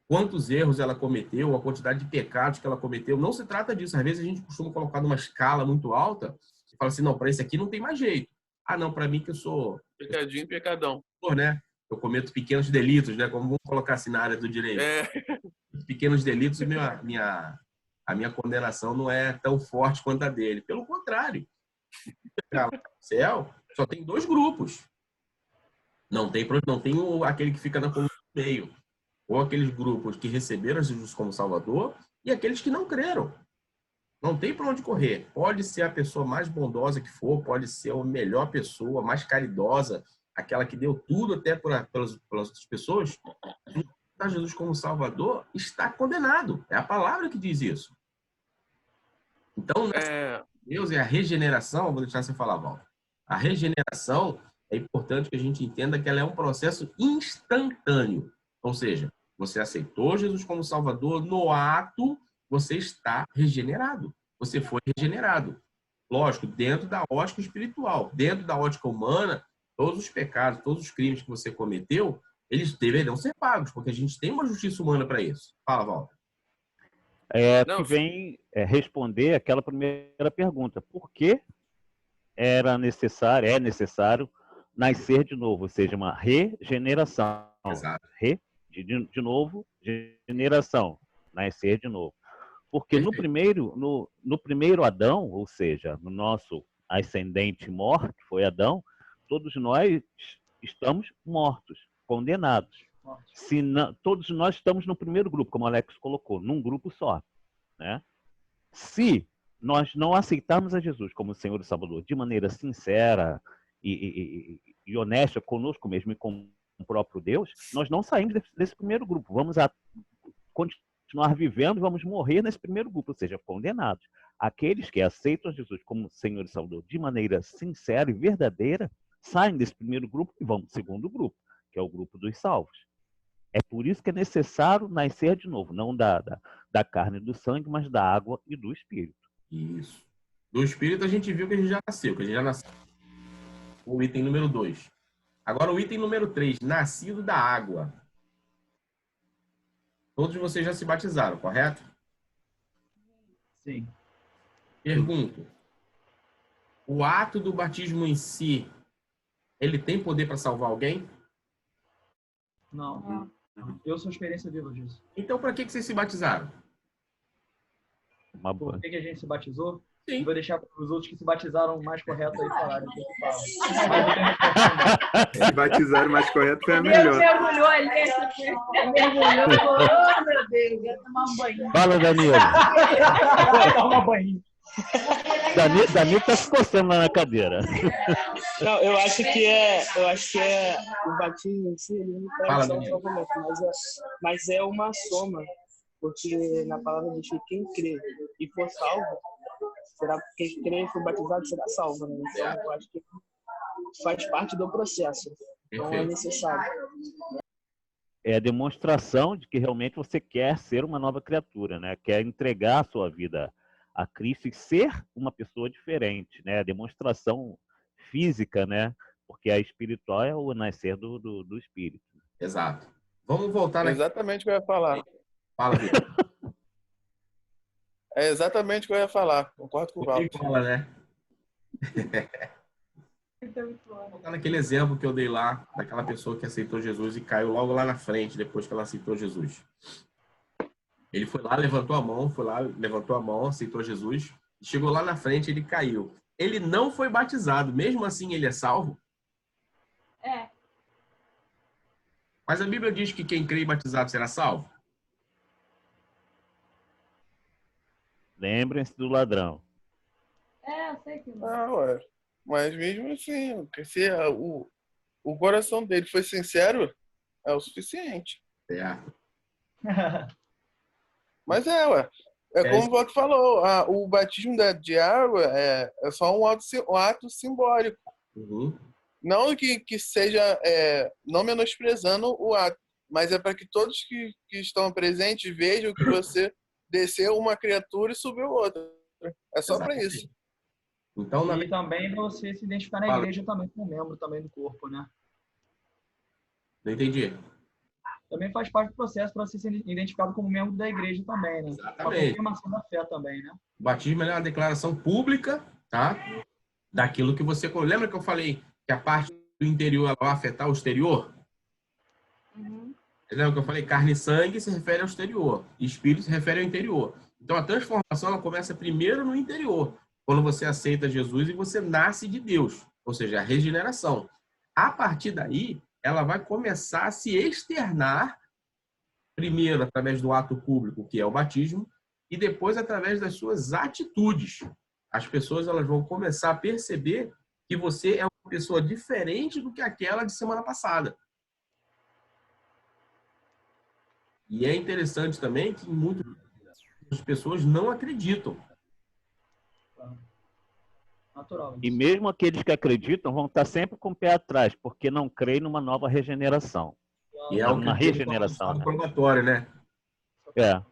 quantos erros ela cometeu, a quantidade de pecados que ela cometeu. Não se trata disso. Às vezes a gente costuma colocar numa escala muito alta e fala assim, não, para esse aqui não tem mais jeito. Ah, não, para mim que eu sou... Pecadinho, pecadão. Né? Eu cometo pequenos delitos, né? Como vamos colocar assim na área do direito. Pequenos delitos e a minha condenação não é tão forte quanto a dele. Pelo contrário. No céu, só tem 2 grupos. Não tem aquele que fica na coluna do meio. Ou aqueles grupos que receberam Jesus como Salvador e aqueles que não creram. Não tem para onde correr. Pode ser a pessoa mais bondosa que for, pode ser a melhor pessoa, mais caridosa, aquela que deu tudo até pelas outras pessoas. Jesus como Salvador está condenado. É a palavra que diz isso. Então, Deus é a regeneração. Vou deixar você falar, Val. A regeneração é importante que a gente entenda que ela é um processo instantâneo. Ou seja, você aceitou Jesus como Salvador, no ato você está regenerado. Você foi regenerado. Lógico, dentro da ótica espiritual. Dentro da ótica humana, todos os pecados, todos os crimes que você cometeu, eles deverão ser pagos, porque a gente tem uma justiça humana para isso. Fala, Walter. Que vem responder aquela primeira pergunta. Por que é necessário nascer de novo? Ou seja, uma regeneração. Exato. De novo, generação. Nascer de novo. Porque no primeiro Adão, ou seja, no nosso ascendente mor, que foi Adão, todos nós estamos mortos, condenados. Todos nós estamos no primeiro grupo, como o Alex colocou, num grupo só. Né? Se nós não aceitarmos a Jesus como Senhor e Salvador de maneira sincera e honesta conosco mesmo e com o próprio Deus, nós não saímos desse primeiro grupo. Vamos continuar vivendo e vamos morrer nesse primeiro grupo, ou seja, condenados. Aqueles que aceitam Jesus como Senhor e Salvador de maneira sincera e verdadeira, saem desse primeiro grupo e vão para o segundo grupo, que é o grupo dos salvos. É por isso que é necessário nascer de novo, não da carne e do sangue, mas da água e do Espírito. Isso. Do Espírito a gente viu que a gente já nasceu, O item número 2. Agora o item número 3, nascido da água. Todos vocês já se batizaram, correto? Sim. Pergunto. O ato do batismo em si, ele tem poder para salvar alguém? Não. Eu sou experiência viva disso. Então, para que vocês se batizaram? Por que a gente se batizou? Sim. Vou deixar para os outros que se batizaram mais correto aí falarem o que eu falo. Mas eu tenho resposta. Se batizaram mais correto foi a Deus melhor. mergulhou ali. Mergulhou. Oh, meu Deus. Eu tomar um banho. Fala, Danilo. Toma banho. Danilo tá se coçando lá na cadeira. Não, eu acho que é o batismo em si, ele não Fala, traz só um Danilo. salvamento, mas é uma soma, porque na palavra diz que quem crê e for salvo, quem crê e for batizado será salvo, né? Então eu acho que faz parte do processo, então é Perfeito. necessário. É a demonstração de que realmente você quer ser uma nova criatura, né? Quer entregar a sua vida a Cristo e ser uma pessoa diferente, né? A demonstração física, né? Porque a espiritual é o nascer do espírito. Exato. Vamos voltar aqui. Exatamente o que eu ia falar. Fala, Vitor. É exatamente o que eu ia falar. Concordo com o Walter. Fala, né? Vou voltar naquele exemplo que eu dei lá, daquela pessoa que aceitou Jesus e caiu logo lá na frente, depois que ela aceitou Jesus. Ele foi lá, levantou a mão, aceitou Jesus, e chegou lá na frente, ele caiu. Ele não foi batizado, mesmo assim ele é salvo? É. Mas a Bíblia diz que quem crê e batizado será salvo? Lembrem-se do ladrão. É, eu sei que não. Ah, ué. Mas mesmo assim, se o coração dele foi sincero, é o suficiente. Certo. Mas ué. É como o Walter falou, o batismo de água é só um ato simbólico. Uhum. Não que seja, não menosprezando o ato, mas é para que todos que estão presentes vejam que você desceu uma criatura e subiu outra. É só para isso. Então, E também você se identificar na igreja também como membro também do corpo, né? Não entendi. Também faz parte do processo para você ser identificado como membro da igreja também, né? Exatamente. A confirmação da fé também, né? O batismo é uma declaração pública, tá? Daquilo que você... Lembra que eu falei que a parte do interior ela vai afetar o exterior? Uhum. Lembra que eu falei? Carne e sangue se refere ao exterior. Espírito se refere ao interior. Então, a transformação ela começa primeiro no interior. Quando você aceita Jesus e você nasce de Deus. Ou seja, a regeneração. A partir daí, ela vai começar a se externar, primeiro através do ato público, que é o batismo, e depois através das suas atitudes. As pessoas elas vão começar a perceber que você é uma pessoa diferente do que aquela de semana passada. E é interessante também que muitas pessoas não acreditam. Natural. E mesmo aqueles que acreditam vão estar sempre com o pé atrás, porque não creem numa nova regeneração. E é uma regeneração, né? probatório, né? É.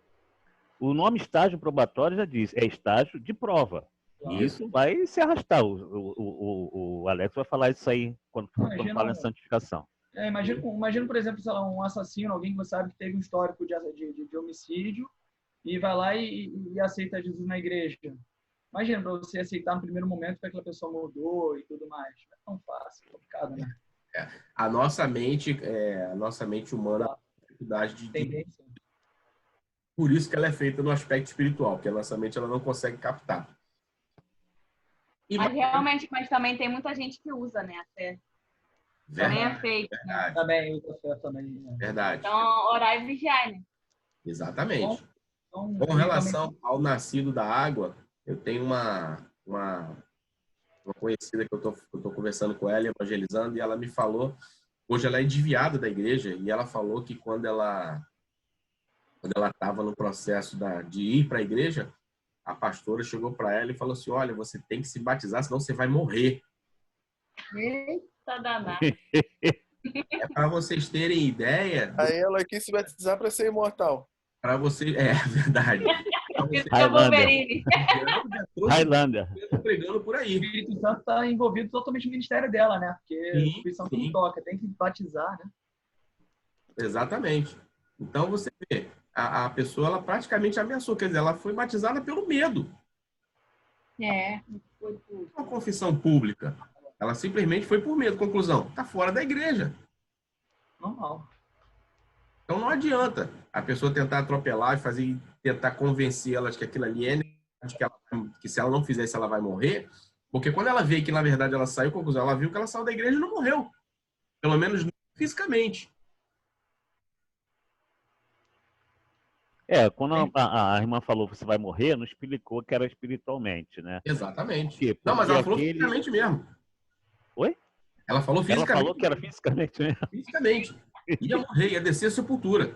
O nome estágio probatório já diz, é estágio de prova. E isso vai se arrastar. O Alex vai falar isso aí quando fala em santificação. Imagina, por exemplo, sei lá, um assassino, alguém que você sabe que teve um histórico de homicídio e vai lá e aceita Jesus na igreja. Imagina, para você aceitar no primeiro momento que aquela pessoa mudou e tudo mais. Não é tão fácil, é complicado, né? A nossa mente humana tem dificuldade de tendência. Por isso que ela é feita no aspecto espiritual, porque a nossa mente ela não consegue captar. Mas realmente, também tem muita gente que usa, né, a fé. Também é feito. Verdade. Também usa a fé também. Né? Verdade. Então, orar e vigiar, né? Exatamente. Então, com relação ao nascido da água, eu tenho uma conhecida que eu tô conversando com ela, evangelizando, e ela me falou, hoje ela é desviada da igreja, e ela falou que quando ela estava no processo de ir para a igreja, a pastora chegou para ela e falou assim, olha, você tem que se batizar, senão você vai morrer. Eita danada. É para vocês terem ideia... Aí ela quis se batizar para ser imortal. Para você... É verdade. Highlander. Pregando por aí. O Espírito Santo está envolvido totalmente no ministério dela, né? Porque o Espírito Santo não toca, tem que batizar, né? Exatamente. Então você vê, a pessoa ela praticamente ameaçou, quer dizer, ela foi batizada pelo medo. Foi por... Uma confissão pública. Ela simplesmente foi por medo. Conclusão, está fora da igreja. Normal. Então não adianta a pessoa tentar atropelar e tentar convencer elas que aquilo ali é negativo que se ela não fizer isso, ela vai morrer. Porque quando ela vê que, na verdade, ela saiu, conclusão, ela viu que ela saiu da igreja e não morreu. Pelo menos não fisicamente. Quando a irmã falou que você vai morrer, não explicou que era espiritualmente, né? Exatamente. Porque não, mas ela falou fisicamente mesmo. Oi? Ela falou fisicamente. Ela falou que era fisicamente mesmo. Fisicamente. Ia morrer, ia descer a sepultura.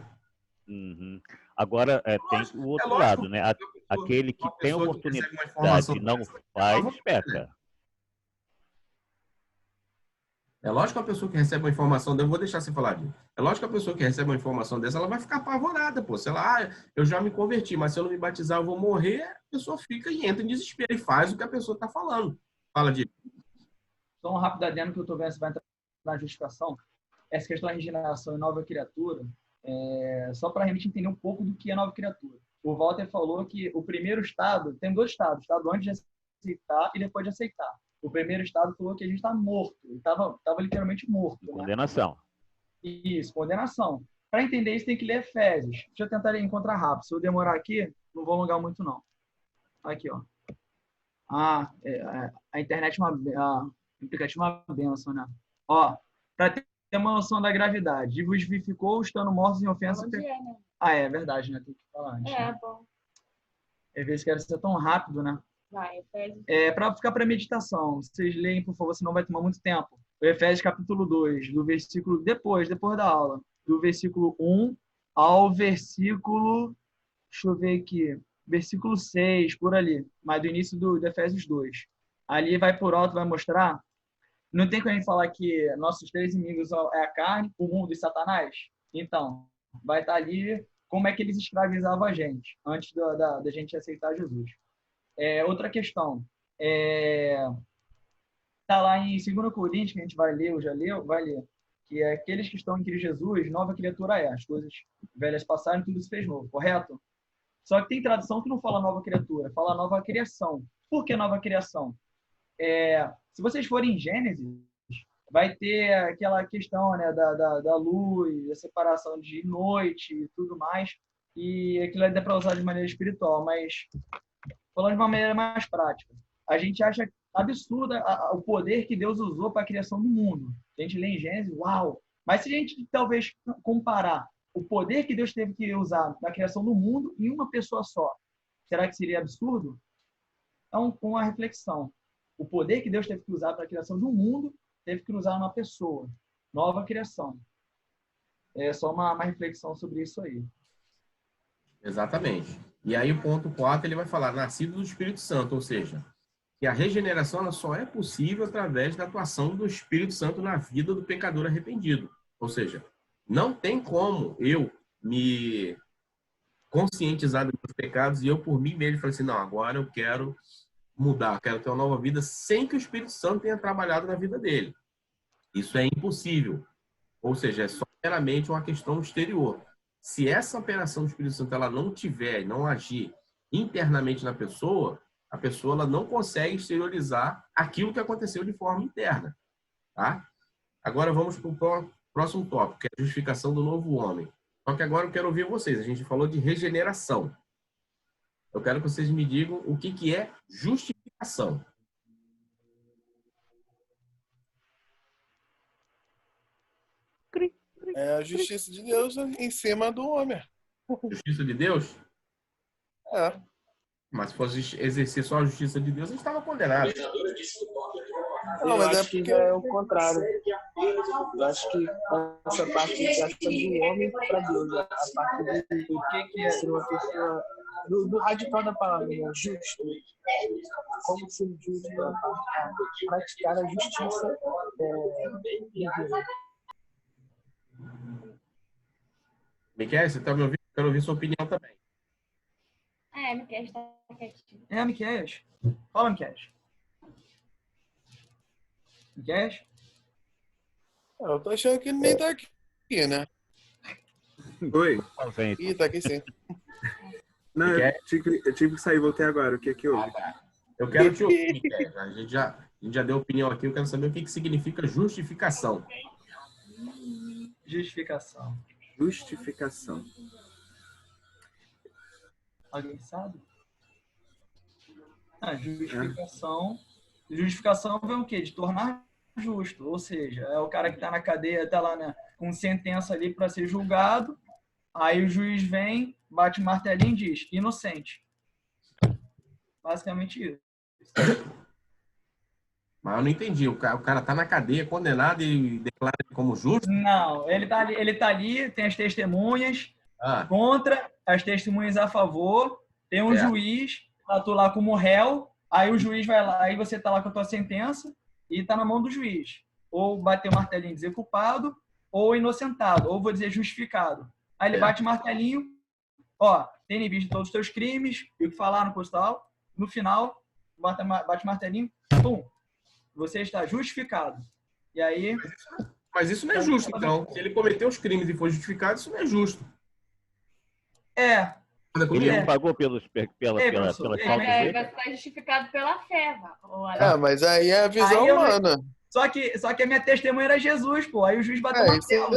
Uhum. Agora, tem o outro lado, né? Aquele que tem oportunidade e não faz, peca. É lógico que a pessoa que recebe uma informação dessa, eu vou deixar você falar disso. É lógico que a pessoa que recebe uma informação dessa, ela vai ficar apavorada, pô. Se ela, eu já me converti, mas se eu não me batizar, eu vou morrer, a pessoa fica e entra em desespero e faz o que a pessoa está falando. Fala, Diego. Só um rápido adendo que eu estou vendo se vai entrar na justificação. Essa questão da regeneração e nova criatura, só para a gente entender um pouco do que é nova criatura. O Walter falou que o primeiro estado, tem dois estados, o estado antes de aceitar e depois de aceitar. O primeiro estado falou que a gente está morto. Ele estava literalmente morto. Condenação. Né? Isso, condenação. Para entender isso, tem que ler Efésios. Deixa eu tentar encontrar rápido. Se eu demorar aqui, não vou alongar muito, não. Aqui, ó. A internet o aplicativo é uma benção, né? Ó, para ter uma noção da gravidade. E vos vivificou estando mortos em ofensa. Bom dia, né? É verdade, né? Tem que falar antes. Né? Bom. Às vezes quero ser tão rápido, né? Vai, Efésios. Para ficar para meditação, vocês leem, por favor, senão vai tomar muito tempo. O Efésios capítulo 2, do versículo, depois da aula, do versículo 1 ao versículo, deixa eu ver aqui, versículo 6, por ali, mas do início do Efésios 2. Ali vai por alto, vai mostrar, não tem como a gente falar que nossos três inimigos é a carne, o mundo e Satanás? Então, vai estar ali como é que eles escravizavam a gente, antes da gente aceitar Jesus. Outra questão, está lá em 2 Coríntios, que a gente vai ler, vai ler, que é aqueles que estão em Cristo Jesus, nova criatura as coisas velhas passaram, tudo se fez novo, correto? Só que tem tradução que não fala nova criatura, fala nova criação. Por que nova criação? Se vocês forem em Gênesis, vai ter aquela questão, né, da luz, da separação de noite e tudo mais, e aquilo dá para usar de maneira espiritual, mas falando de uma maneira mais prática, a gente acha absurda o poder que Deus usou para a criação do mundo. A gente lê em Gênesis, uau! Mas se a gente talvez comparar o poder que Deus teve que usar na criação do mundo em uma pessoa só, será que seria absurdo? Então, uma reflexão. O poder que Deus teve que usar para a criação do mundo, teve que usar uma pessoa. Nova criação. É só uma reflexão sobre isso aí. Exatamente. E aí o ponto 4, ele vai falar, nascido do Espírito Santo, ou seja, que a regeneração ela só é possível através da atuação do Espírito Santo na vida do pecador arrependido. Ou seja, não tem como eu me conscientizar dos meus pecados e eu por mim mesmo falei assim, não, agora eu quero mudar, quero ter uma nova vida sem que o Espírito Santo tenha trabalhado na vida dele. Isso é impossível. Ou seja, é só meramente uma questão exterior. Se essa operação do Espírito Santo ela não tiver, não agir internamente na pessoa, a pessoa ela não consegue exteriorizar aquilo que aconteceu de forma interna. Tá? Agora vamos para o próximo tópico, que é a justificação do novo homem. Só que agora eu quero ouvir vocês. A gente falou de regeneração. Eu quero que vocês me digam o que é justificação. É a justiça de Deus em cima do homem. Justiça de Deus? É. Mas se fosse exercer só a justiça de Deus, a gente estava condenado. Não, mas acho que é o contrário. Eu acho que essa parte gasta do homem para Deus. A parte do que é ser uma pessoa... Do radical da palavra, né? Justo. Como ser justo, a praticar a justiça de Deus. Miquel, você está me ouvindo? Quero ouvir sua opinião também. Miquel está quietinho. Miquel. Fala, Miquel. Miquel? Eu tô achando que ele nem tá aqui, né? Oi. Ih, tá aqui sim. Não, eu tive que sair, voltei agora. O que é que houve? Eu quero te ouvir, Miquel. A gente já deu opinião aqui, eu quero saber o que significa justificação. Justificação. Justificação. Alguém sabe? A justificação vem o quê? De tornar justo. Ou seja, é o cara que está na cadeia, está lá, né, com sentença ali para ser julgado. Aí o juiz vem, bate o martelinho e diz: inocente. Basicamente isso. Mas eu não entendi. O cara tá na cadeia, condenado e declara ele como justo? Não, ele tá ali, tem as testemunhas Ah, contra, as testemunhas a favor, tem um certo. juiz, tá tu lá como réu, aí o juiz vai lá, aí você tá lá com a tua sentença e tá na mão do juiz. Ou bater o martelinho e dizer culpado, ou inocentado, ou vou dizer justificado. Aí ele bate o martelinho, ó, tem em vista todos os teus crimes, e o que falaram no postal, no final, bate o martelinho, pum, você está justificado. E aí... Mas isso não é justo, então. Se ele cometeu os crimes e foi justificado, isso não é justo. É. Ele não pagou pela Vai ficar justificado pela fé, mas aí é a visão humana. Só que a minha testemunha era Jesus, pô. Aí o juiz bateu o martelo.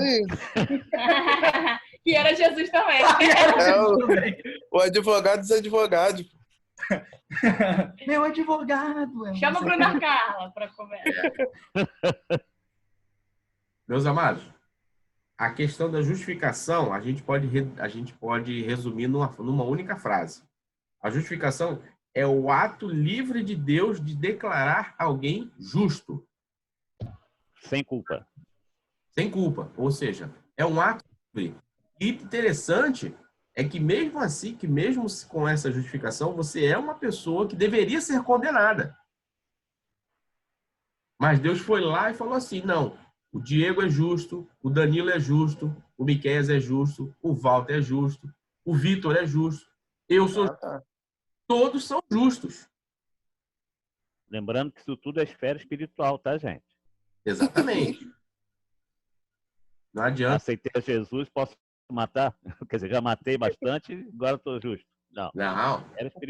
Que era Jesus também. O advogado dos advogados. Meu advogado. Chama o Bruno Carla para conversa. Meus amados, a questão da justificação a gente pode resumir numa única frase. A justificação é o ato livre de Deus de declarar alguém justo. Sem culpa. Sem culpa. Ou seja, é um ato livre. E interessante é que mesmo assim, que mesmo com essa justificação, você é uma pessoa que deveria ser condenada. Mas Deus foi lá e falou assim, não, o Diego é justo, o Danilo é justo, o Miqueias é justo, o Walter é justo, o Vitor é justo, eu sou justo. Todos são justos. Lembrando que isso tudo é esfera espiritual, tá, gente? Exatamente. Não adianta. Aceitei a Jesus, posso matar? Quer dizer, já matei bastante, agora estou justo. Não.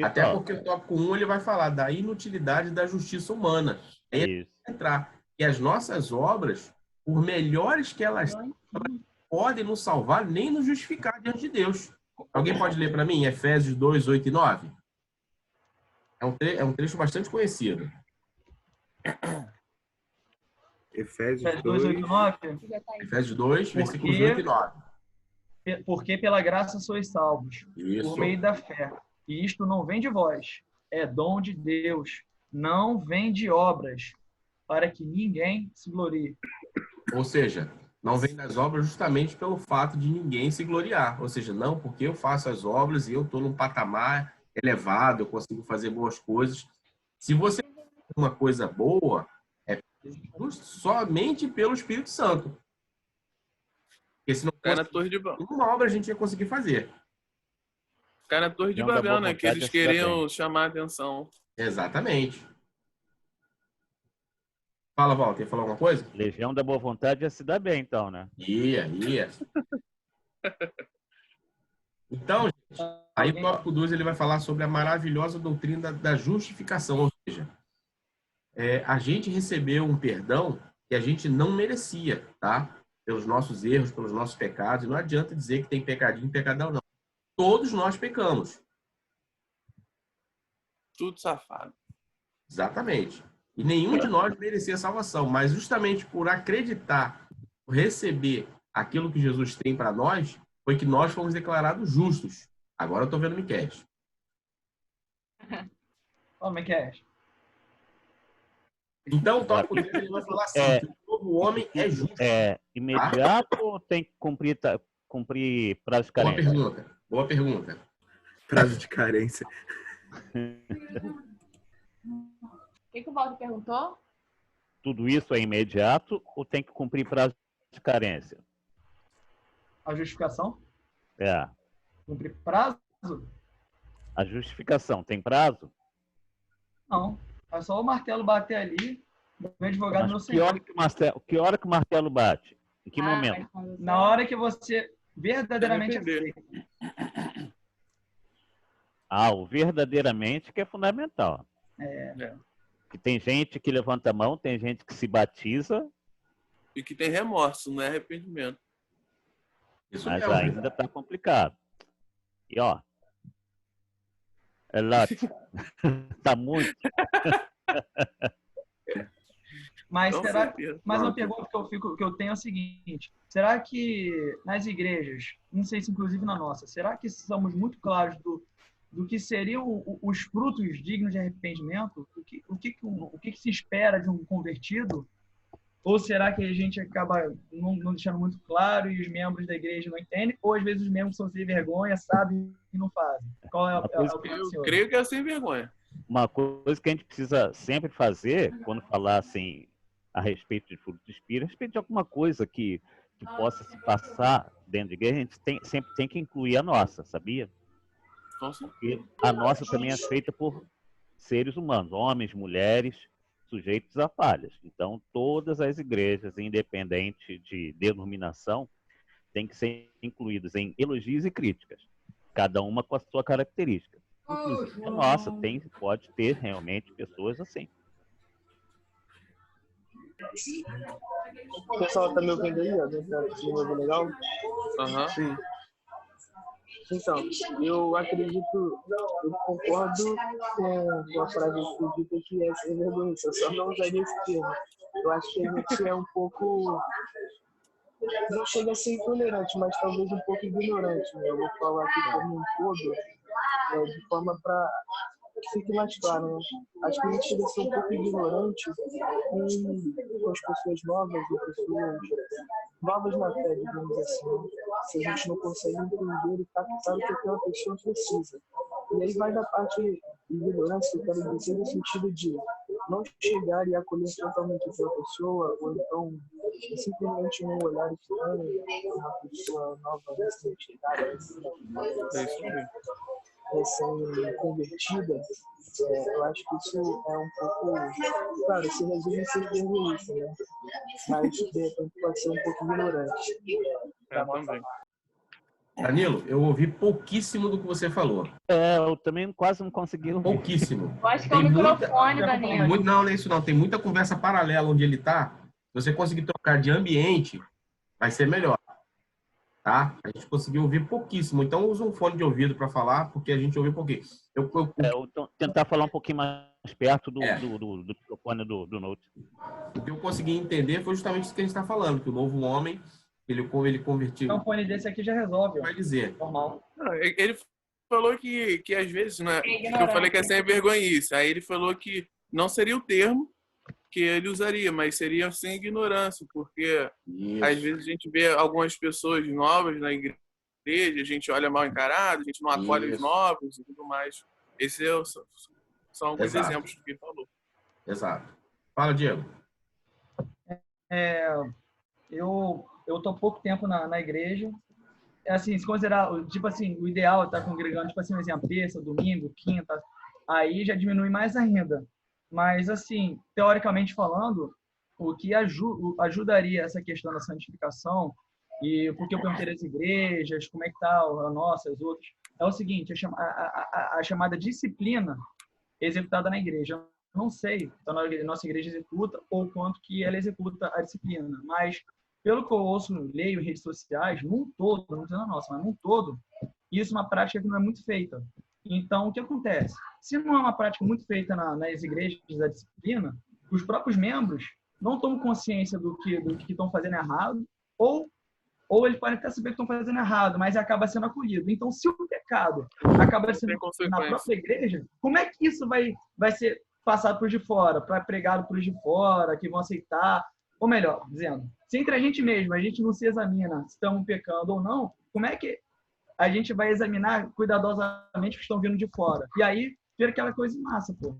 Até porque o tópico 1 ele vai falar da inutilidade da justiça humana. Isso. Entrar. E as nossas obras, por melhores que elas sejam, podem nos salvar nem nos justificar diante de Deus. Alguém pode ler para mim Efésios 2, 8 e 9? É um trecho bastante conhecido. Efésios 2, 8 e 9. Efésios 2, versículos 8 e 9. Porque pela graça sois salvos, Isso. por meio da fé. E isto não vem de vós, é dom de Deus, não vem de obras, para que ninguém se glorie. Ou seja, não vem das obras justamente pelo fato de ninguém se gloriar. Ou seja, não porque eu faço as obras e eu estou num patamar elevado, eu consigo fazer boas coisas. Se você faz uma coisa boa, é somente pelo Espírito Santo. Porque se não fosse uma obra, a gente ia conseguir fazer. Ficar na Torre de Babel, né? Que eles queriam chamar a atenção. Exatamente. Fala, Walter, ia falar alguma coisa? Legião da Boa Vontade ia se dar bem, então, né? Ia. Então, gente, aí o tópico 2 ele vai falar sobre a maravilhosa doutrina da justificação, ou seja, a gente recebeu um perdão que a gente não merecia, tá? Pelos nossos erros, pelos nossos pecados. Não adianta dizer que tem pecadinho e pecadão, não. Todos nós pecamos. Tudo safado. Exatamente. E nenhum de nós merecia salvação, mas justamente por acreditar, por receber aquilo que Jesus tem para nós, foi que nós fomos declarados justos. Agora eu estou vendo Miqueias. Ó, Miqueias. Então, o tópico dele ele vai falar assim, que o novo homem é justo. É imediato ou tem que cumprir prazo de carência? Boa pergunta. Prazo de carência. O que o Walter perguntou? Tudo isso é imediato ou tem que cumprir prazo de carência? A justificação? É. Cumprir prazo? A justificação tem prazo? Não. É só o martelo bater ali, o advogado não sei. Que hora que o martelo bate? Em que momento? Na hora que você verdadeiramente aceita. O verdadeiramente que é fundamental. Que tem gente que levanta a mão, tem gente que se batiza. E que tem remorso, não é arrependimento. Mas ainda está complicado. E, É lá. Tá muito. Mas uma pergunta que eu tenho é a seguinte: será que nas igrejas, não sei se inclusive na nossa, será que somos muito claros do que seriam os frutos dignos de arrependimento? O que se espera de um convertido? Ou será que a gente acaba não deixando muito claro e os membros da igreja não entendem? Ou às vezes os membros são sem vergonha, sabem e não fazem? Qual é a opinião do senhor? Eu creio que é sem vergonha. Uma coisa que a gente precisa sempre fazer, quando falar assim, a respeito de fruto do Espírito, a respeito de alguma coisa que possa se passar dentro de igreja, a gente sempre tem que incluir a nossa, sabia? Porque a nossa também é feita por seres humanos, homens, mulheres, sujeitos a falhas. Então, todas as igrejas, independente de denominação, têm que ser incluídas em elogios e críticas, cada uma com a sua característica. Inclusive a nossa pode ter realmente pessoas assim. O pessoal tá me ouvindo aí, ó, dentro me ouvindo legal? Sim. Então, eu acredito, eu concordo com a frase que dita que é sem vergonha, eu só não usaria esse termo. Eu acho que a gente é um pouco, não chega a ser intolerante, mas talvez um pouco ignorante, né? Eu vou falar aqui como um todo, de forma para que fique mais claro, né? Acho que a gente chega a ser um pouco ignorante com as pessoas novas e pessoas novas na fé, digamos assim, né? Se a gente não consegue entender e captar o que aquela pessoa precisa. E aí vai da parte de ignorância, que eu quero dizer, no sentido de não chegar e acolher totalmente aquela pessoa, ou então simplesmente um olhar estranho, uma pessoa nova, recém-chegada, recém-convertida. Eu acho que isso é um pouco, claro, se resume em ser egoísta, né? Mas de repente pode ser um pouco ignorante. Também. Danilo, eu ouvi pouquíssimo do que você falou. Eu também quase não consegui ouvir. Pouquíssimo. Eu acho que é o microfone, Danilo. Não é isso não. Tem muita conversa paralela onde ele está. Se você conseguir trocar de ambiente, vai ser melhor. Tá? A gente conseguiu ouvir pouquíssimo. Então, usa um fone de ouvido para falar, porque a gente ouviu pouquinho. Eu tentar falar um pouquinho mais perto do microfone do Note. O que eu consegui entender foi justamente isso que a gente está falando, que o novo homem, ele convertiu. Então, um fone desse aqui já resolve. Vai dizer. Normal. Ele falou que às vezes, né, eu falei que é sem vergonhice. Aí ele falou que não seria o termo que ele usaria, mas seria sem ignorância, porque às vezes a gente vê algumas pessoas novas na igreja, a gente olha mal encarado, a gente não acolhe os novos e tudo mais. Esses são alguns exemplos que ele falou. Exato. Fala, Diego. Eu tô há pouco tempo na igreja. Assim, se considerar, tipo assim, o ideal é estar congregando, tipo assim, um exemplo, terça, domingo, quinta, aí já diminui mais ainda. Mas, assim, teoricamente falando, o que ajudaria essa questão da santificação, e porque eu perguntei as igrejas, como é que tá a nossa, as outras, é o seguinte, a chamada disciplina executada na igreja. Eu não sei se a nossa igreja executa ou quanto que ela executa a disciplina, mas pelo que eu ouço, leio em redes sociais, num todo, não dizendo a nossa, mas num todo, isso é uma prática que não é muito feita. Então, o que acontece? Se não é uma prática muito feita nas igrejas da disciplina, os próprios membros não tomam consciência do que estão fazendo errado, ou eles podem até saber que estão fazendo errado, mas acaba sendo acolhido. Então, se o pecado acaba sendo na própria igreja, como é que isso vai ser passado por de fora, pregado por de fora, que vão aceitar? Ou melhor, dizendo, se entre a gente mesmo, a gente não se examina se estamos pecando ou não, como é que a gente vai examinar cuidadosamente o que estão vindo de fora? E aí, vira aquela coisa em massa, pô.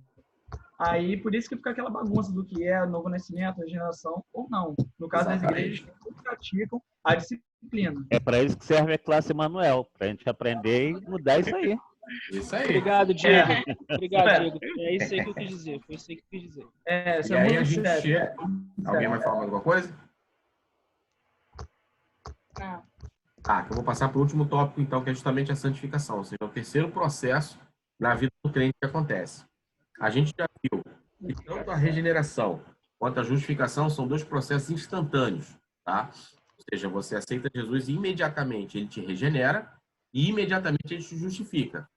Aí, por isso que fica aquela bagunça do que é novo nascimento, regeneração ou não. No caso das igrejas que praticam a disciplina. É para isso que serve a classe Emanuel, para a gente aprender e mudar isso aí. Isso aí. Obrigado, Diego. Obrigado, Diego. É isso aí que eu quis dizer. Foi isso aí que eu quis dizer. E aí a gente chega... Alguém vai falar alguma coisa? Não. Que eu vou passar para o último tópico, então, que é justamente a santificação, ou seja, o terceiro processo na vida do crente que acontece. A gente já viu que tanto a regeneração quanto a justificação são dois processos instantâneos, tá? Ou seja, você aceita Jesus e imediatamente ele te regenera e imediatamente ele te justifica.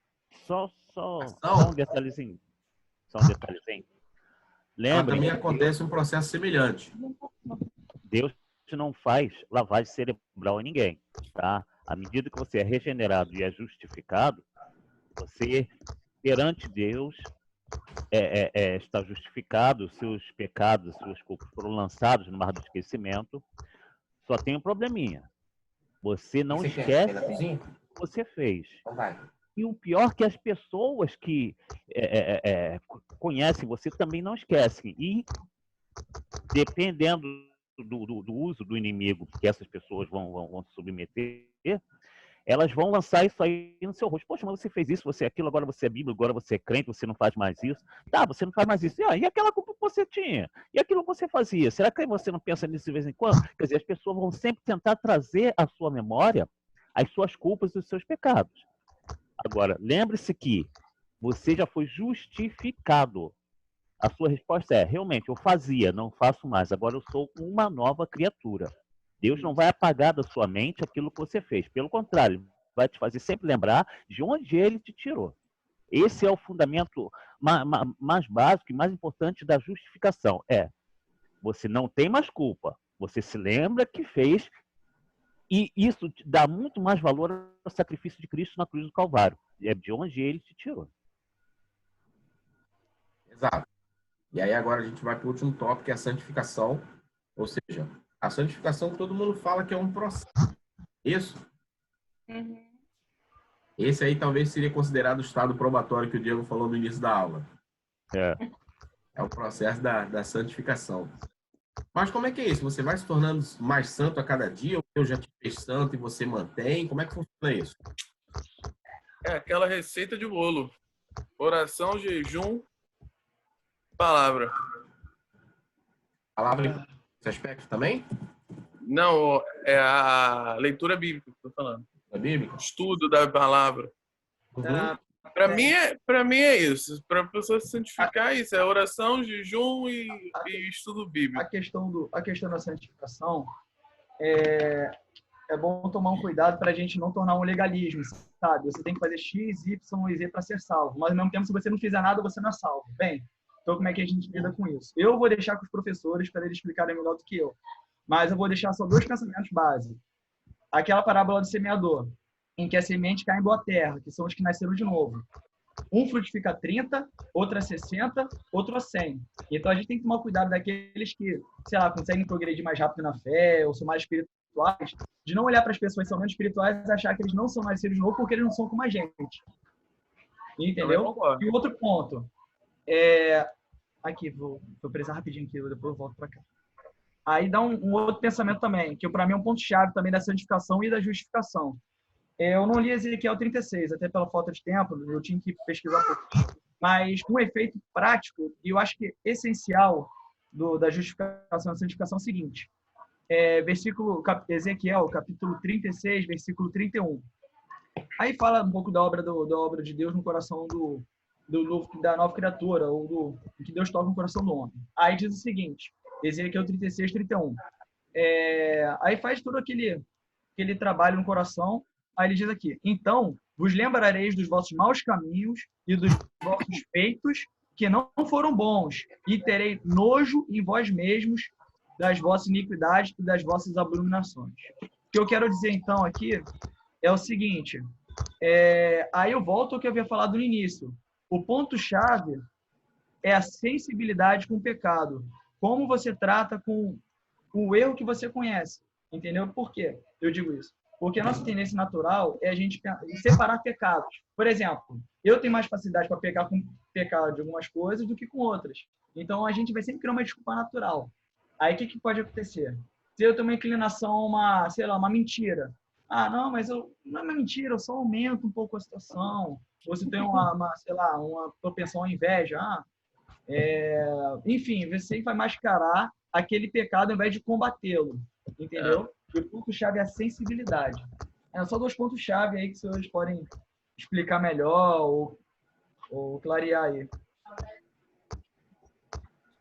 Só só um detalhezinho. Só um detalhezinho. Lembra? Também acontece um processo semelhante. Deus não faz lavagem cerebral em ninguém, tá? À medida que você é regenerado e é justificado, você, perante Deus, está justificado, seus pecados, suas culpas foram lançados no mar do esquecimento. Só tem um probleminha. Você não esquece o que você fez. E o pior é que as pessoas que conhecem você também não esquecem. E, dependendo do uso do inimigo que essas pessoas vão se submeter, elas vão lançar isso aí no seu rosto. Poxa, mas você fez isso, você é aquilo, agora você é bíblico, agora você é crente, você não faz mais isso. Tá, você não faz mais isso. E aquela culpa que você tinha? E aquilo que você fazia? Será que você não pensa nisso de vez em quando? Quer dizer, as pessoas vão sempre tentar trazer à sua memória as suas culpas e os seus pecados. Agora, lembre-se que você já foi justificado. A sua resposta é, realmente, eu fazia, não faço mais. Agora eu sou uma nova criatura. Deus não vai apagar da sua mente aquilo que você fez. Pelo contrário, vai te fazer sempre lembrar de onde ele te tirou. Esse é o fundamento mais básico e mais importante da justificação. Você não tem mais culpa. Você se lembra que fez. E isso dá muito mais valor ao sacrifício de Cristo na cruz do Calvário. É de onde ele te tirou. Exato. E aí agora a gente vai para o último tópico, que é a santificação. Ou seja, a santificação todo mundo fala que é um processo. Isso? Uhum. Esse aí talvez seria considerado o estado probatório que o Diego falou no início da aula. É o processo da santificação. Mas como é que é isso? Você vai se tornando mais santo a cada dia? Ou eu já te fiz santo e você mantém? Como é que funciona isso? É aquela receita de bolo. Oração, jejum, palavra. Palavra esse aspecto também? Não, é a leitura bíblica que eu tô falando. A Bíblia? Estudo da palavra. Uhum. Para mim é isso. Para a pessoa se santificar, isso é oração, jejum e estudo bíblico. A questão da santificação é bom tomar um cuidado para a gente não tornar um legalismo, sabe? Você tem que fazer X, Y e Z para ser salvo. Mas, ao mesmo tempo, se você não fizer nada, você não é salvo. Bem, então como é que a gente lida com isso? Eu vou deixar com os professores para eles explicarem melhor do que eu. Mas eu vou deixar só 2 pensamentos básicos. Aquela parábola do semeador, em que a semente cai em boa terra, que são os que nasceram de novo. Um frutifica 30, outro a 60, outro a 100. Então, a gente tem que tomar cuidado daqueles que, sei lá, conseguem progredir mais rápido na fé, ou são mais espirituais, de não olhar para as pessoas que são menos espirituais e achar que eles não são nascidos de novo porque eles não são como a gente. Entendeu? E outro ponto. Aqui, vou precisar rapidinho aqui, depois eu volto para cá. Aí dá um outro pensamento também, que para mim é um ponto-chave também da santificação e da justificação. Eu não li Ezequiel 36, até pela falta de tempo, eu tinha que pesquisar um pouquinho, mas um efeito prático, e eu acho que essencial da justificação e santificação é o seguinte, Ezequiel, capítulo 36, versículo 31. Aí fala um pouco da obra de Deus no coração da nova criatura, ou do que Deus toca no coração do homem. Aí diz o seguinte, Ezequiel 36, 31. Aí faz todo aquele trabalho no coração. Aí ele diz aqui, então vos lembrareis dos vossos maus caminhos e dos vossos feitos que não foram bons, e terei nojo em vós mesmos das vossas iniquidades e das vossas abominações. O que eu quero dizer então aqui é o seguinte, aí eu volto ao que eu havia falado no início. O ponto-chave é a sensibilidade com o pecado. Como você trata com o erro que você conhece. Entendeu? Por quê eu digo isso? Porque a nossa tendência natural é a gente separar pecados. Por exemplo, eu tenho mais facilidade para pecar com pecado de algumas coisas do que com outras. Então, a gente vai sempre criar uma desculpa natural. Aí, o que pode acontecer? Se eu tenho uma inclinação a uma mentira. Ah, não, mas não é uma mentira, eu só aumento um pouco a situação. Ou se tem uma propensão à inveja. Enfim, você vai mascarar aquele pecado ao invés de combatê-lo. Entendeu? E o ponto-chave é a sensibilidade. Só 2 pontos-chave aí que vocês podem explicar melhor ou clarear aí.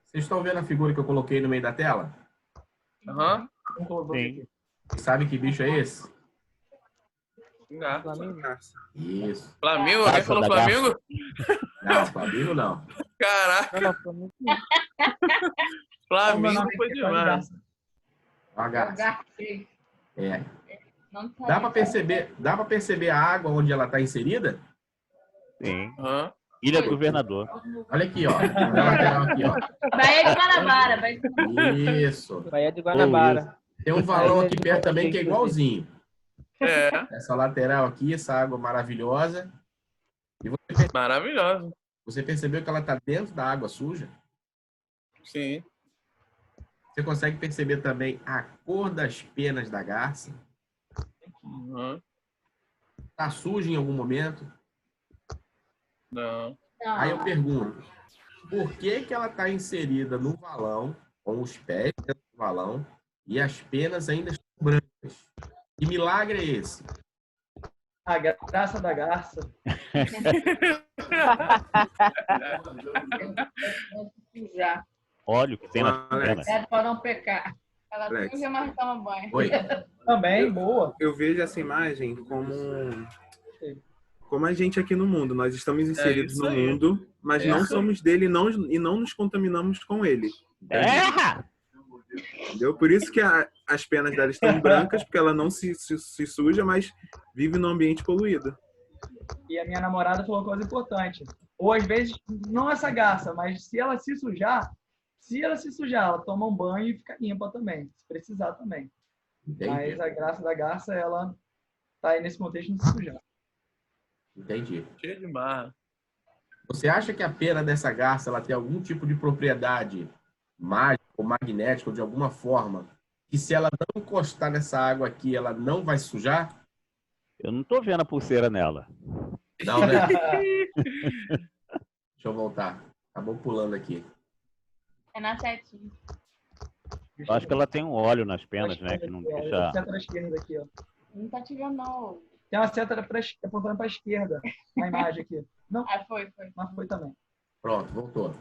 Vocês estão vendo a figura que eu coloquei no meio da tela? Aham. Sim. Sabe que bicho é esse? Flamengo. Isso. Flamengo? Alguém falou Flamengo? Não, Flamengo não. Caraca. Flamengo foi demais. Uma garça. É. Dá para perceber a água onde ela está inserida? Sim. Ilha do Governador. Olha aqui, ó. Na lateral aqui, ó. Baía de Guanabara. Isso. Baía de Guanabara. Tem um valão aqui perto também que é igualzinho. É. Essa lateral aqui, essa água maravilhosa. E Maravilhosa. Você percebeu que ela está dentro da água suja? Sim. Você consegue perceber também a cor das penas da garça? Está suja em algum momento? Não. Aí eu pergunto, por que que ela está inserida no valão, com os pés dentro do valão, e as penas ainda estão brancas? Que milagre é esse? A graça da garça. Olha o que tem na penas. É para não pecar. Ela suja, mas toma banho. Oi. Também, boa. Eu vejo essa imagem como a gente aqui no mundo. Nós estamos inseridos no mundo, mas não somos dele e não nos contaminamos com ele. Entendeu? Por isso que as penas dela estão brancas, porque ela não se suja, mas vive num ambiente poluído. E a minha namorada falou uma coisa importante. Ou às vezes, não essa garça, mas se ela se sujar, ela toma um banho e fica limpa também, se precisar também. Entendi. Mas a graça da garça, ela tá aí nesse contexto de se sujar. Entendi. Cheio de mar. Você acha que a pena dessa garça ela tem algum tipo de propriedade mágica ou magnética ou de alguma forma que se ela não encostar nessa água aqui, ela não vai se sujar? Eu não tô vendo a pulseira nela. Não, né? Deixa eu voltar. Acabou pulando aqui. É na setinha. Eu acho que ela tem um óleo nas penas, né? Que não deixa... Seta da esquerda aqui, ó. Não tá te vendo, não. Tem uma seta apontando para a esquerda, na imagem aqui. Não? Foi. Mas foi também. Pronto, voltou.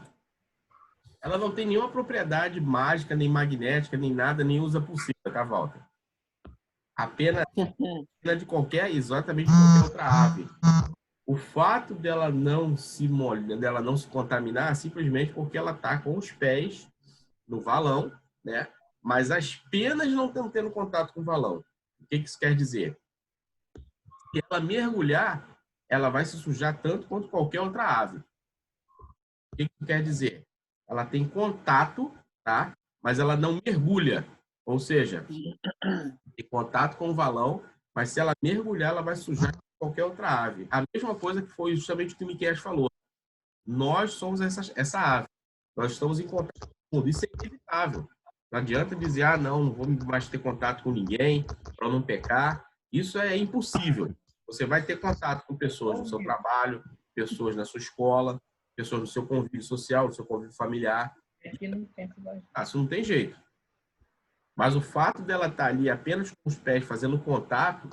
Ela não tem nenhuma propriedade mágica, nem magnética, nem nada, nem usa pulseira, tá, Walter? A pena de qualquer, exatamente qualquer outra ave. O fato dela não se molhar, dela não se contaminar, simplesmente porque ela tá com os pés no valão, né? Mas as penas não estão tendo contato com o valão. O que isso quer dizer? Se ela mergulhar, ela vai se sujar tanto quanto qualquer outra ave. O que isso quer dizer? Ela tem contato, tá? Mas ela não mergulha. Ou seja, tem contato com o valão, mas se ela mergulhar, ela vai sujar qualquer outra ave. A mesma coisa que foi justamente o que o Miqueias falou. Nós somos essa ave. Nós estamos em contato com o mundo. Isso é inevitável. Não adianta dizer, não vou mais ter contato com ninguém para não pecar. Isso é impossível. Você vai ter contato com pessoas no seu trabalho, pessoas na sua escola, pessoas no seu convívio social, no seu convívio familiar. Isso não tem jeito. Mas o fato dela estar ali apenas com os pés fazendo contato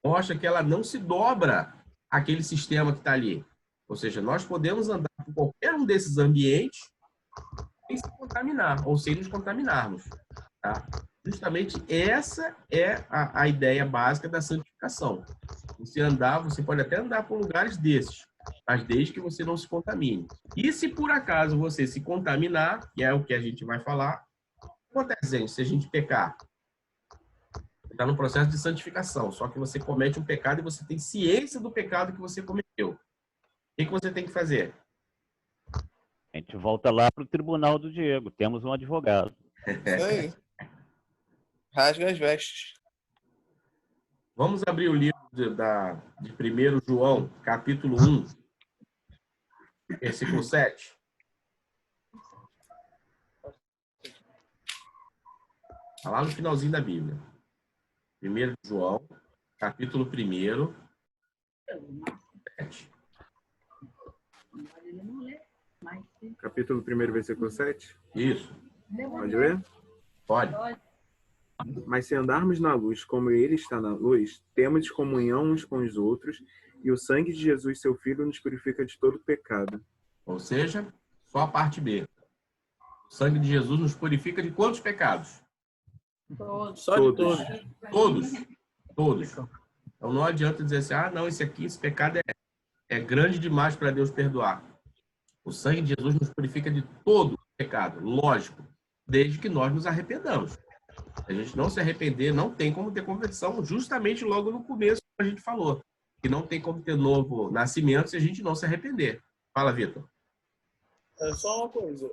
mostra que ela não se dobra àquele sistema que está ali. Ou seja, nós podemos andar por qualquer um desses ambientes sem se contaminar, ou sem nos contaminarmos. Tá? Justamente essa é a ideia básica da santificação. Você pode até andar por lugares desses, mas desde que você não se contamine. E se por acaso você se contaminar, que é o que a gente vai falar, o que acontece, gente, se a gente pecar? Está no processo de santificação, só que você comete um pecado e você tem ciência do pecado que você cometeu. O que você tem que fazer? A gente volta lá para o tribunal do Diego. Temos um advogado. Isso aí. Rasga as vestes. Vamos abrir o livro de 1 João, capítulo 1, versículo 7. Está lá no finalzinho da Bíblia. 1 João, capítulo 1, 7. Capítulo 1, versículo 7? Isso. Pode ver? Pode. Mas se andarmos na luz como ele está na luz, temos comunhão uns com os outros, e o sangue de Jesus, seu Filho, nos purifica de todo pecado. Ou seja, só a parte B. O sangue de Jesus nos purifica de quantos pecados? Só de todos. Todos. Então não adianta dizer assim, não, esse pecado é grande demais para Deus perdoar. O sangue de Jesus nos purifica de todo pecado, lógico, desde que nós nos arrependamos. Se a gente não se arrepender, não tem como ter conversão, justamente logo no começo a gente falou, que não tem como ter novo nascimento se a gente não se arrepender. Fala, Vitor. É só uma coisa.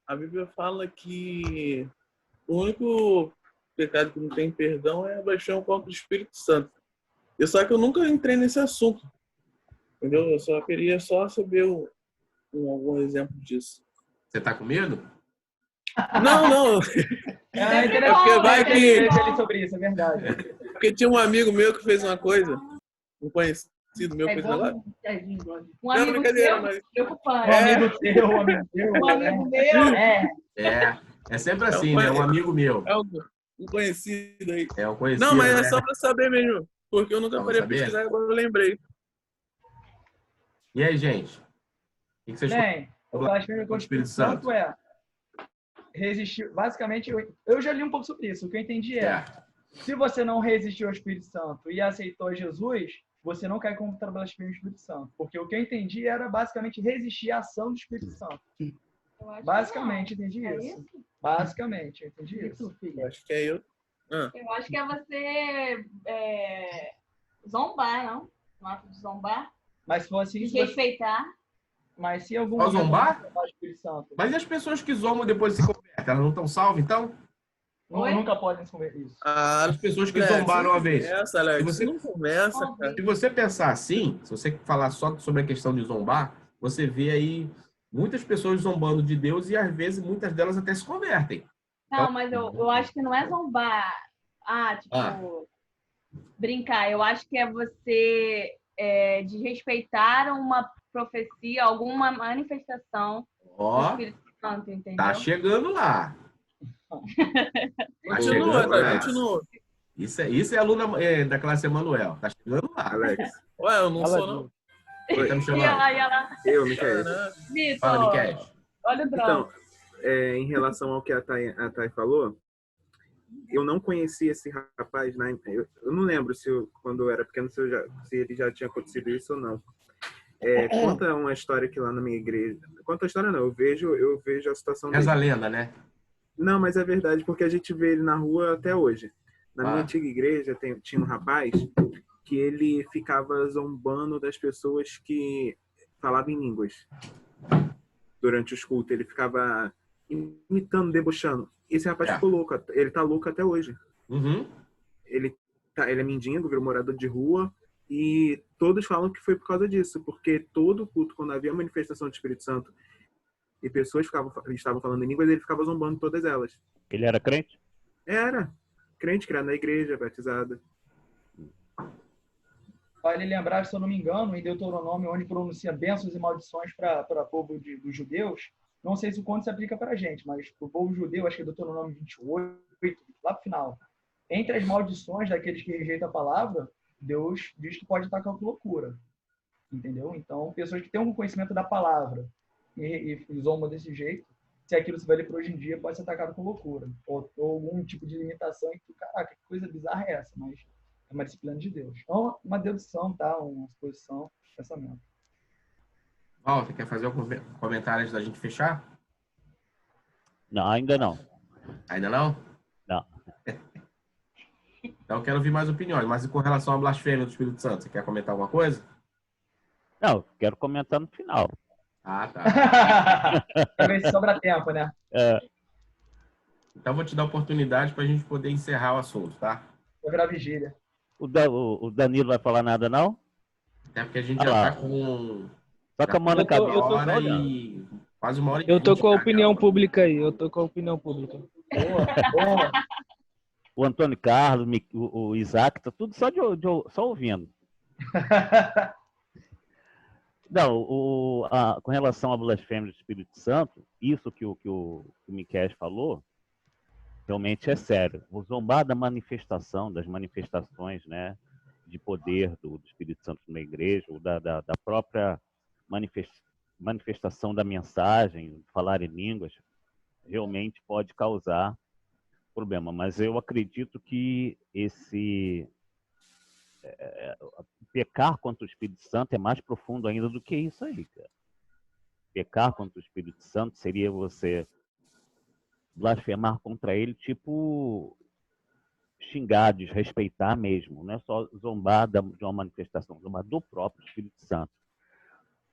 A Bíblia fala que o único pecado que não tem perdão é a paixão contra o Espírito Santo. Só que eu nunca entrei nesse assunto. Entendeu? Eu só queria saber algum exemplo disso. Você tá com medo? Não. É interessante. Porque vai que... ele sobre isso, é verdade. Porque tinha um amigo meu que fez uma coisa, um conhecido meu que fez agora. Um amigo brincadeira, meu, mas... Um amigo teu. Um amigo meu. É sempre assim, né? Um amigo meu. É um conhecido aí. É um conhecido. Não, mas é né? só pra saber mesmo. Porque eu nunca Vamos parei a saber? pesquisar, agora eu lembrei. E aí, gente? O que vocês Bem, o blasfêmia contra o Espírito Santo é resistir. Basicamente, eu já li um pouco sobre isso. O que eu entendi se você não resistiu ao Espírito Santo e aceitou Jesus, você não cai contra a blasfêmia do Espírito Santo. Porque o que eu entendi era basicamente resistir à ação do Espírito Santo. Basicamente, entendi isso. Basicamente, eu entendi isso. Eu acho que é eu. Eu acho que é você zombar, não? Um ato de zombar. Mas se for assim, respeitar. Mas se algum Pode zombar? Espírito Santo. Mas e as pessoas que zombam depois se convertem? Elas não estão salvas, então? Nunca podem se converter isso. As pessoas que zombaram uma vez. Você não começa, cara. Se você pensar assim, se você falar só sobre a questão de zombar, você vê aí muitas pessoas zombando de Deus e às vezes muitas delas até se convertem. Não, mas eu acho que não é zombar. Brincar. Eu acho que é você desrespeitar uma profecia, alguma manifestação do Espírito Santo, entendeu? Tá chegando lá. Continua. Isso é aluna da classe Emanuel. Tá chegando lá, Alex. Ué, eu não sou, não. Tá me chamando? Eu, Miquel. Fala, Miquel. Olha o drama. Então, em relação ao que a Thay falou, eu não conheci esse rapaz, né? Eu não lembro quando eu era pequeno se ele já tinha acontecido isso ou não. Conta uma história que lá na minha igreja... Conta a história não, eu vejo a situação dele. Essa lenda, né? Não, mas é verdade, porque a gente vê ele na rua até hoje. Na minha antiga igreja tinha um rapaz que ele ficava zombando das pessoas que falavam em línguas. Durante os cultos, ele ficava imitando, debochando. Esse rapaz ficou louco, ele tá louco até hoje. Uhum. Ele é mendigo, virou morador de rua, e todos falam que foi por causa disso, porque todo culto, quando havia manifestação do Espírito Santo, e pessoas estavam falando em línguas, ele ficava zombando todas elas. Ele era crente? Era. Crente, criado na igreja, batizado. Vale lembrar, se eu não me engano, em Deuteronômio, onde pronuncia bênçãos e maldições para o povo dos judeus, não sei se o quanto se aplica para a gente, mas para o povo judeu, acho que é Deuteronômio 28, lá pro final. Entre as maldições daqueles que rejeitam a palavra, Deus diz que pode atacar com loucura. Entendeu? Então, pessoas que têm algum conhecimento da palavra e zombam desse jeito, se aquilo se vale para hoje em dia, pode ser atacado com loucura. Ou algum tipo de limitação em que, caraca, que coisa bizarra é essa? Mas é uma disciplina de Deus. Então, uma dedução, tá? Uma suposição, pensamento. Walter, quer fazer algum comentário antes da gente fechar? Não, ainda não. Ainda não? Não. Então eu quero ouvir mais opiniões. Mas com relação à blasfêmia do Espírito Santo, você quer comentar alguma coisa? Não, quero comentar no final. Ah, tá. Pra ver se sobra tempo, né? Então vou te dar a oportunidade para a gente poder encerrar o assunto, tá? Vou virar vigília. O Danilo vai falar nada, não? Até porque a gente já tá com... Só com a mão na cabeça. Quase uma hora e Eu tô 20, com a cara. opinião pública aí. Boa. O Antônio Carlos, o Isaac, tá tudo só ouvindo. Não, com relação à blasfêmia do Espírito Santo, isso que o Miquel falou, realmente é sério. O zombar das manifestações, né, de poder do Espírito Santo na igreja, ou da própria manifestação da mensagem, falar em línguas, realmente pode causar problema. Mas eu acredito que pecar contra o Espírito Santo é mais profundo ainda do que isso aí, cara. Pecar contra o Espírito Santo seria você blasfemar contra ele, tipo xingar, desrespeitar mesmo. Não é só zombar de uma manifestação, zombar do próprio Espírito Santo.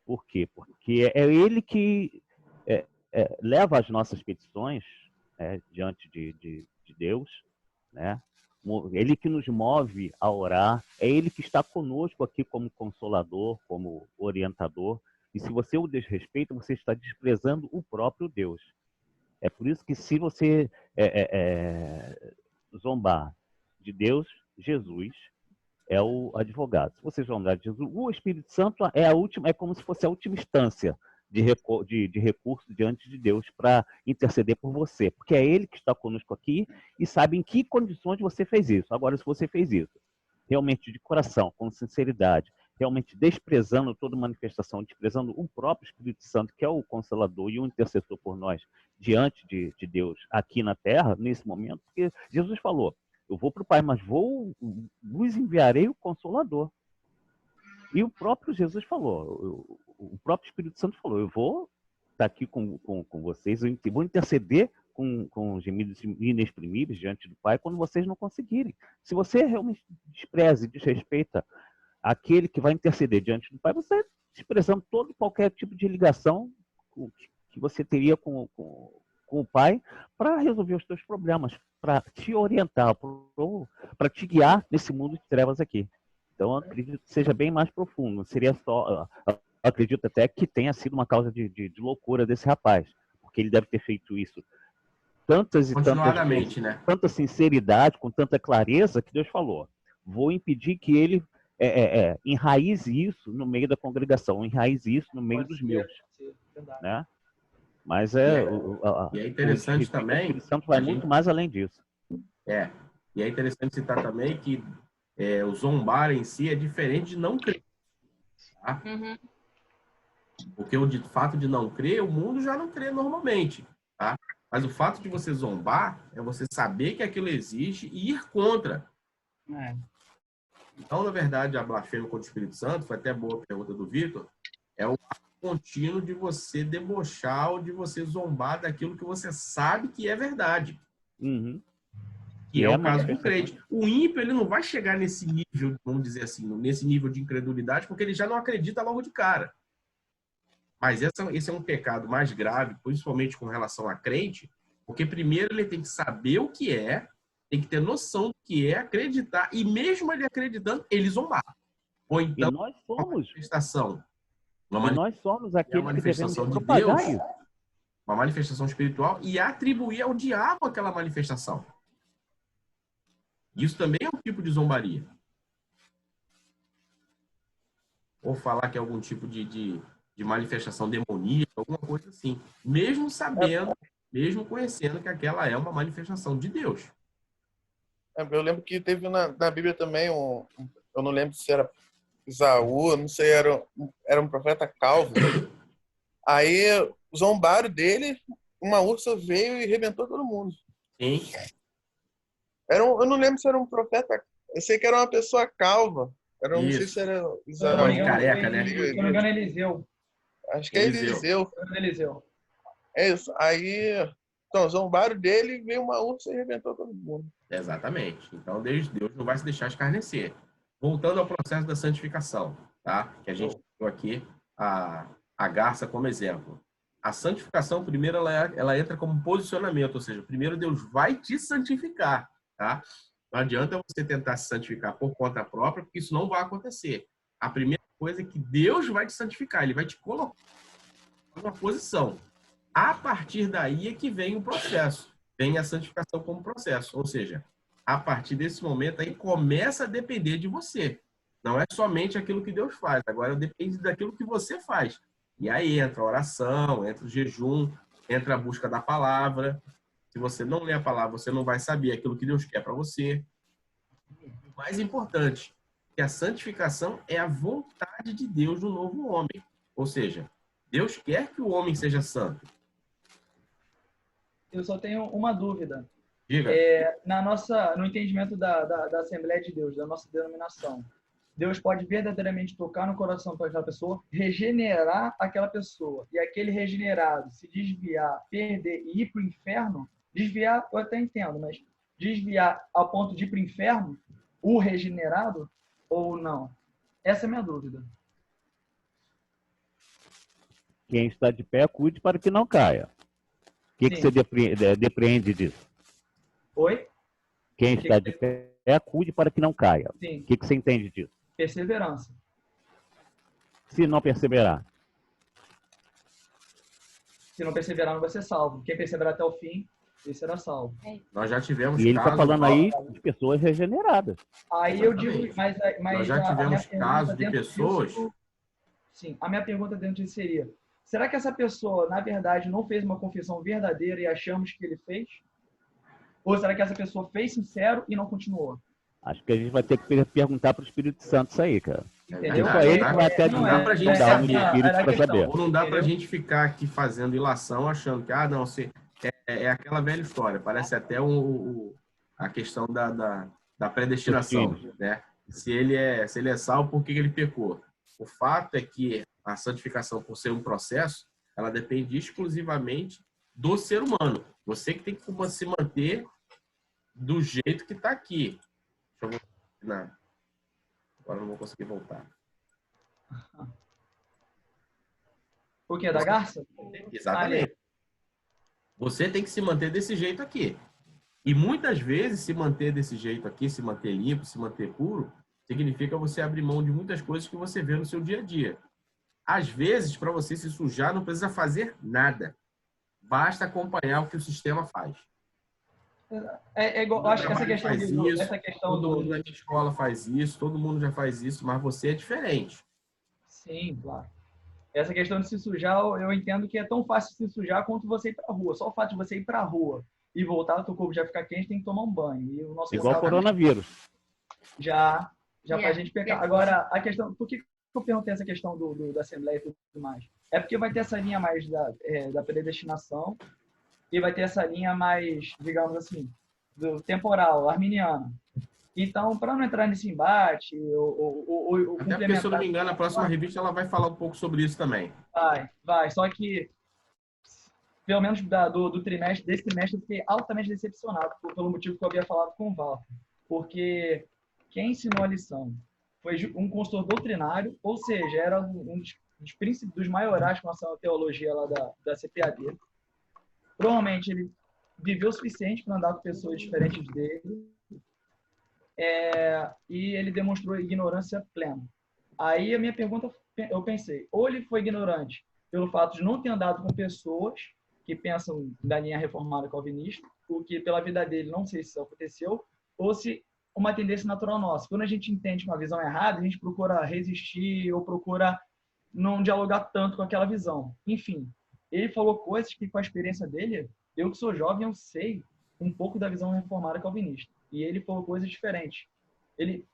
Por quê? Porque é ele que leva as nossas petições diante de Deus, né? Ele que nos move a orar, é ele que está conosco aqui como consolador, como orientador. E se você o desrespeita, você está desprezando o próprio Deus. É por isso que se você zombar de Deus, Jesus é o advogado. Se você zombar de Jesus, o Espírito Santo é como se fosse a última instância de recurso diante de Deus para interceder por você. Porque é ele que está conosco aqui e sabe em que condições você fez isso. Agora, se você fez isso realmente de coração, com sinceridade, realmente desprezando toda manifestação, desprezando o próprio Espírito Santo, que é o Consolador e o intercessor por nós diante de Deus aqui na Terra, nesse momento, porque Jesus falou, eu vou para o Pai, mas vos enviarei o Consolador. E o próprio Jesus falou, o próprio Espírito Santo falou, eu vou estar aqui com vocês, eu vou interceder com gemidos inexprimíveis diante do Pai quando vocês não conseguirem. Se você realmente despreza e desrespeita aquele que vai interceder diante do Pai, você está desprezando qualquer tipo de ligação que você teria com o Pai para resolver os seus problemas, para te orientar, para te guiar nesse mundo de trevas aqui. Então, eu acredito que seja bem mais profundo. Seria só, acredito até que tenha sido uma causa de loucura desse rapaz, porque ele deve ter feito isso tantas e tantas vezes, né? Tanta sinceridade, com tanta clareza, que Deus falou, vou impedir que ele enraize isso no meio da congregação, enraize isso no meio dos meus. Né? Mas e é interessante também. O Espírito Santo vai muito mais além disso. E é interessante citar também que o zombar em si é diferente de não crer. Tá? Uhum. Porque o fato de não crer, o mundo já não crê normalmente. Tá? Mas o fato de você zombar é você saber que aquilo existe e ir contra. Então, na verdade, a blasfêmia contra o Espírito Santo, foi até boa a pergunta do Vitor, é o ato contínuo de você debochar ou de você zombar daquilo que você sabe que é verdade. Uhum. Que é o caso do crente. O ímpio, ele não vai chegar nesse nível, vamos dizer assim, nesse nível de incredulidade, porque ele já não acredita logo de cara. Mas esse é um pecado mais grave, principalmente com relação a crente, porque primeiro ele tem que saber o que é, tem que ter noção do que é, acreditar, e mesmo ele acreditando, ele zombar. Ou então, e nós somos nós somos aqueles manifestação que devemos de Deus, isso. uma manifestação espiritual, e atribuir ao diabo aquela manifestação. Isso também é um tipo de zombaria. Ou falar que é algum tipo de manifestação demoníaca, alguma coisa assim. Mesmo sabendo, mesmo conhecendo que aquela é uma manifestação de Deus. Eu lembro que teve na Bíblia também, eu não lembro se era Isaú, não sei, era um profeta calvo. Aí zombaram dele, uma ursa veio e arrebentou todo mundo. Sim. Eu não lembro se era um profeta, eu sei que era uma pessoa calva. Não sei se era Isaú. Careca, né? Se não me engano, é Eliseu. Acho que é Eliseu. É isso. Aí, então, zombaram dele e veio uma ursa e arrebentou todo mundo. Exatamente. Então, Deus não vai se deixar escarnecer. Voltando ao processo da santificação, tá? Que a gente viu aqui a garça como exemplo. A santificação, primeiro, ela entra como posicionamento, ou seja, primeiro Deus vai te santificar, tá? Não adianta você tentar se santificar por conta própria, porque isso não vai acontecer. A primeira coisa é que Deus vai te santificar, Ele vai te colocar numa posição. A partir daí é que vem o processo, vem a santificação como processo, ou seja, a partir desse momento aí começa a depender de você. Não é somente aquilo que Deus faz, agora depende daquilo que você faz. E aí entra a oração, entra o jejum, entra a busca da palavra. Se você não lê a palavra, você não vai saber aquilo que Deus quer para você. O mais importante, que a santificação é a vontade de Deus no novo homem. Ou seja, Deus quer que o homem seja santo. Eu só tenho uma dúvida. Diga. No entendimento da Assembleia de Deus, da nossa denominação, Deus pode verdadeiramente tocar no coração daquela pessoa, regenerar aquela pessoa. E aquele regenerado se desviar, perder e ir para o inferno, desviar eu até entendo, mas desviar ao ponto de ir para o inferno, o regenerado ou não? Essa é a minha dúvida. Quem está de pé, cuide para que não caia. O que você depreende disso? Oi? Quem está de pé, cuide para que não caia. Sim. O que você entende disso? Perseverança. Se não perseverar. Se não perseverar, não vai ser salvo. Quem perseverar até o fim, esse será salvo. Nós já tivemos E ele está falando aí de pessoas regeneradas. Aí eu digo, mas nós já tivemos casos de pessoas... Sim, a minha pergunta dentro disso seria, será que essa pessoa, na verdade, não fez uma confissão verdadeira e achamos que ele fez? Ou será que essa pessoa fez sincero e não continuou? Acho que a gente vai ter que perguntar para o Espírito Santo isso aí, cara. Entendeu? Só ele que vai até não dá pra gente dar um espírito para saber. Não dá pra gente ficar aqui fazendo ilação achando que, não, é aquela velha história. Parece até a questão da predestinação, né? Se ele é salvo, por que ele pecou? O fato é que a santificação, por ser um processo, ela depende exclusivamente do ser humano. Você que tem que se manter do jeito que está aqui. Deixa eu ver. Agora não vou conseguir voltar. O que? Da garça? Exatamente. Você tem que se manter desse jeito aqui. E muitas vezes se manter desse jeito aqui, se manter limpo, se manter puro, significa você abrir mão de muitas coisas que você vê no seu dia a dia. Às vezes, para você se sujar, não precisa fazer nada. Basta acompanhar o que o sistema faz. É igual, acho que essa questão todo mundo na escola faz isso, todo mundo já faz isso, mas você é diferente. Sim, claro. Essa questão de se sujar, eu entendo que é tão fácil se sujar quanto você ir para a rua. Só o fato de você ir para a rua e voltar, o teu corpo já ficar quente, tem que tomar um banho. E o nosso igual coronavírus. Já faz a gente pecar. Agora, a questão, por que eu perguntei essa questão da Assembleia e tudo mais? É porque vai ter essa linha mais da predestinação e vai ter essa linha mais, digamos assim, do temporal, arminiana. Então, para não entrar nesse embate, até porque, se eu não me engano, a próxima revista ela vai falar um pouco sobre isso também. Vai. Só que, pelo menos desse trimestre, eu fiquei altamente decepcionado pelo motivo que eu havia falado com o Walter. Porque quem ensinou a lição foi um consultor doutrinário, ou seja, era um dos príncipes, dos maiorais com relação à teologia lá da CPAD. Provavelmente ele viveu o suficiente para andar com pessoas diferentes dele, e ele demonstrou ignorância plena. Aí a minha pergunta, eu pensei, ou ele foi ignorante pelo fato de não ter andado com pessoas que pensam da linha reformada calvinista, o que pela vida dele não sei se isso aconteceu, ou se uma tendência natural nossa. Quando a gente entende uma visão errada, a gente procura resistir ou procura não dialogar tanto com aquela visão. Enfim, ele falou coisas que, com a experiência dele, eu que sou jovem, eu sei um pouco da visão reformada calvinista. E ele falou coisas diferentes. Ele,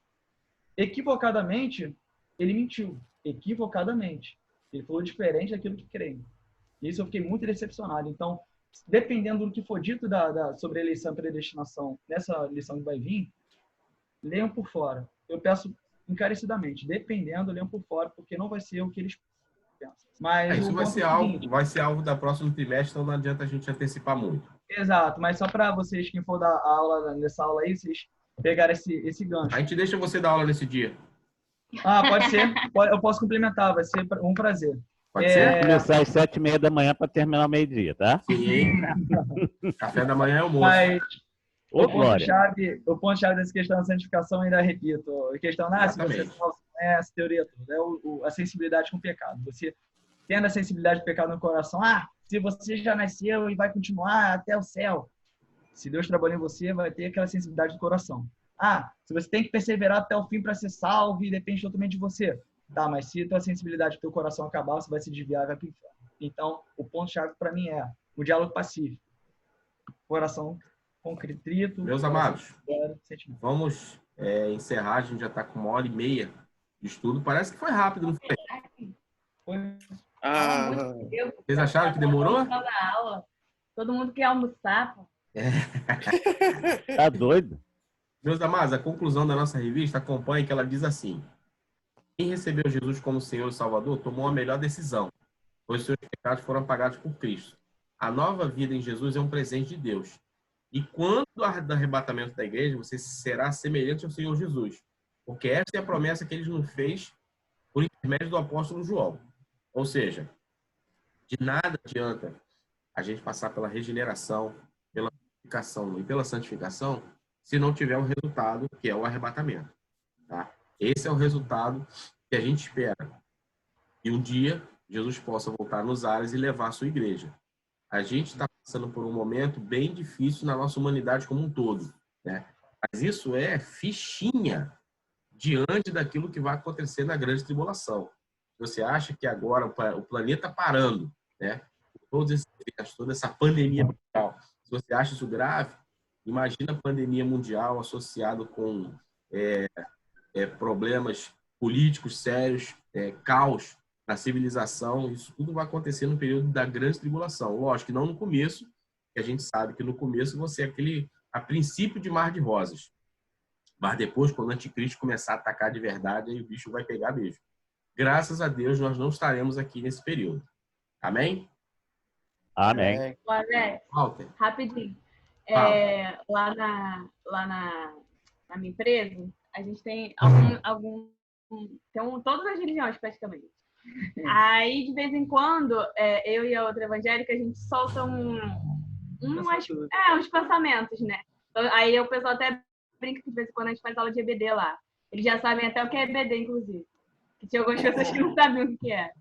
equivocadamente, ele mentiu. Equivocadamente. Ele falou diferente daquilo que creio. Isso eu fiquei muito decepcionado. Então, dependendo do que for dito sobre a eleição e predestinação nessa lição que vai vir, leiam por fora. Eu peço encarecidamente, dependendo, leiam por fora, porque não vai ser o que eles pensam. Mas isso vai ser alvo da próxima trimestre, então não adianta a gente antecipar muito. Exato, mas só para vocês, quem for dar aula nessa aula aí, vocês pegarem esse gancho. A gente deixa você dar aula nesse dia. Pode ser. Eu posso complementar, vai ser um prazer. Pode ser? Começar às 7h30 da manhã para terminar ao meio-dia, tá? Sim. Café da manhã é almoço. Mas o ponto-chave dessa questão da santificação, ainda repito, a questão, se você não essa teoria toda, a sensibilidade com o pecado. Você tendo a sensibilidade do pecado no coração, se você já nasceu e vai continuar até o céu, se Deus trabalhou em você, vai ter aquela sensibilidade do coração. Se você tem que perseverar até o fim para ser salvo e depende totalmente de você. Tá, mas se a tua sensibilidade do teu coração acabar, você vai se desviar e vai para o inferno. Então, o ponto-chave para mim é o diálogo pacífico. Coração contrito. Meus amados, vamos encerrar. A gente já está com 1h30 de estudo. Parece que foi rápido, não foi? Vocês acharam que demorou? Todo mundo quer almoçar, pô. Tá doido? Meus amados, a conclusão da nossa revista, acompanhe que ela diz assim: Quem recebeu Jesus como Senhor e Salvador tomou a melhor decisão, pois seus pecados foram pagados por Cristo. A nova vida em Jesus é um presente de Deus. E quando do arrebatamento da igreja, você será semelhante ao Senhor Jesus, porque essa é a promessa que ele nos fez por intermédio do apóstolo João. Ou seja, de nada adianta a gente passar pela regeneração, pela purificação e pela santificação, se não tiver um resultado, que é o arrebatamento. Tá? Esse é o resultado que a gente espera. E um dia, Jesus possa voltar nos ares e levar a sua igreja. A gente está passando por um momento bem difícil na nossa humanidade como um todo, né? Mas isso é fichinha diante daquilo que vai acontecer na grande tribulação. Você acha que agora o planeta parando, né? Toda essa pandemia mundial, se você acha isso grave, imagina a pandemia mundial associada com problemas políticos sérios, caos na civilização. Isso tudo vai acontecer no período da grande tribulação. Lógico que não no começo, que a gente sabe que no começo você é a princípio de mar de rosas. Mas depois, quando o anticristo começar a atacar de verdade, aí o bicho vai pegar mesmo. Graças a Deus, nós não estaremos aqui nesse período. Amém? Amém. Walter, rapidinho. Lá na minha empresa, a gente tem todas as religiões, praticamente. Aí, de vez em quando, eu e a outra evangélica, a gente solta uns pensamentos, né? Aí o pessoal até brinca que de vez em quando a gente faz aula de EBD lá. Eles já sabem até o que é EBD, inclusive. Que tinha algumas pessoas que não sabiam o que é.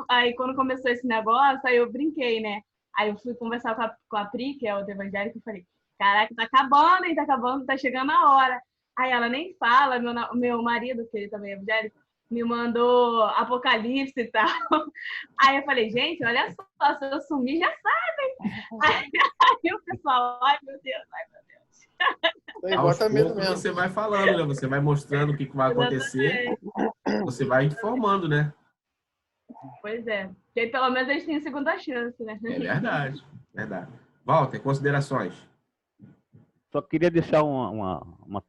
Aí quando começou esse negócio, aí eu brinquei, né? Aí eu fui conversar com a Pri, que é outra evangélica, e falei, caraca, tá acabando, hein? Tá acabando, tá chegando a hora. Aí ela nem fala, meu marido, que ele também é evangélico, me mandou Apocalipse e tal. Aí eu falei, gente, olha só, se eu sumir, já sabem. Aí o pessoal, ai meu Deus. Aos poucos você vai falando, né? Você vai mostrando o que vai acontecer. Você vai informando, né? Pois é. Porque aí, pelo menos eles têm segunda chance, né? É verdade. Walter, considerações? Só queria deixar uma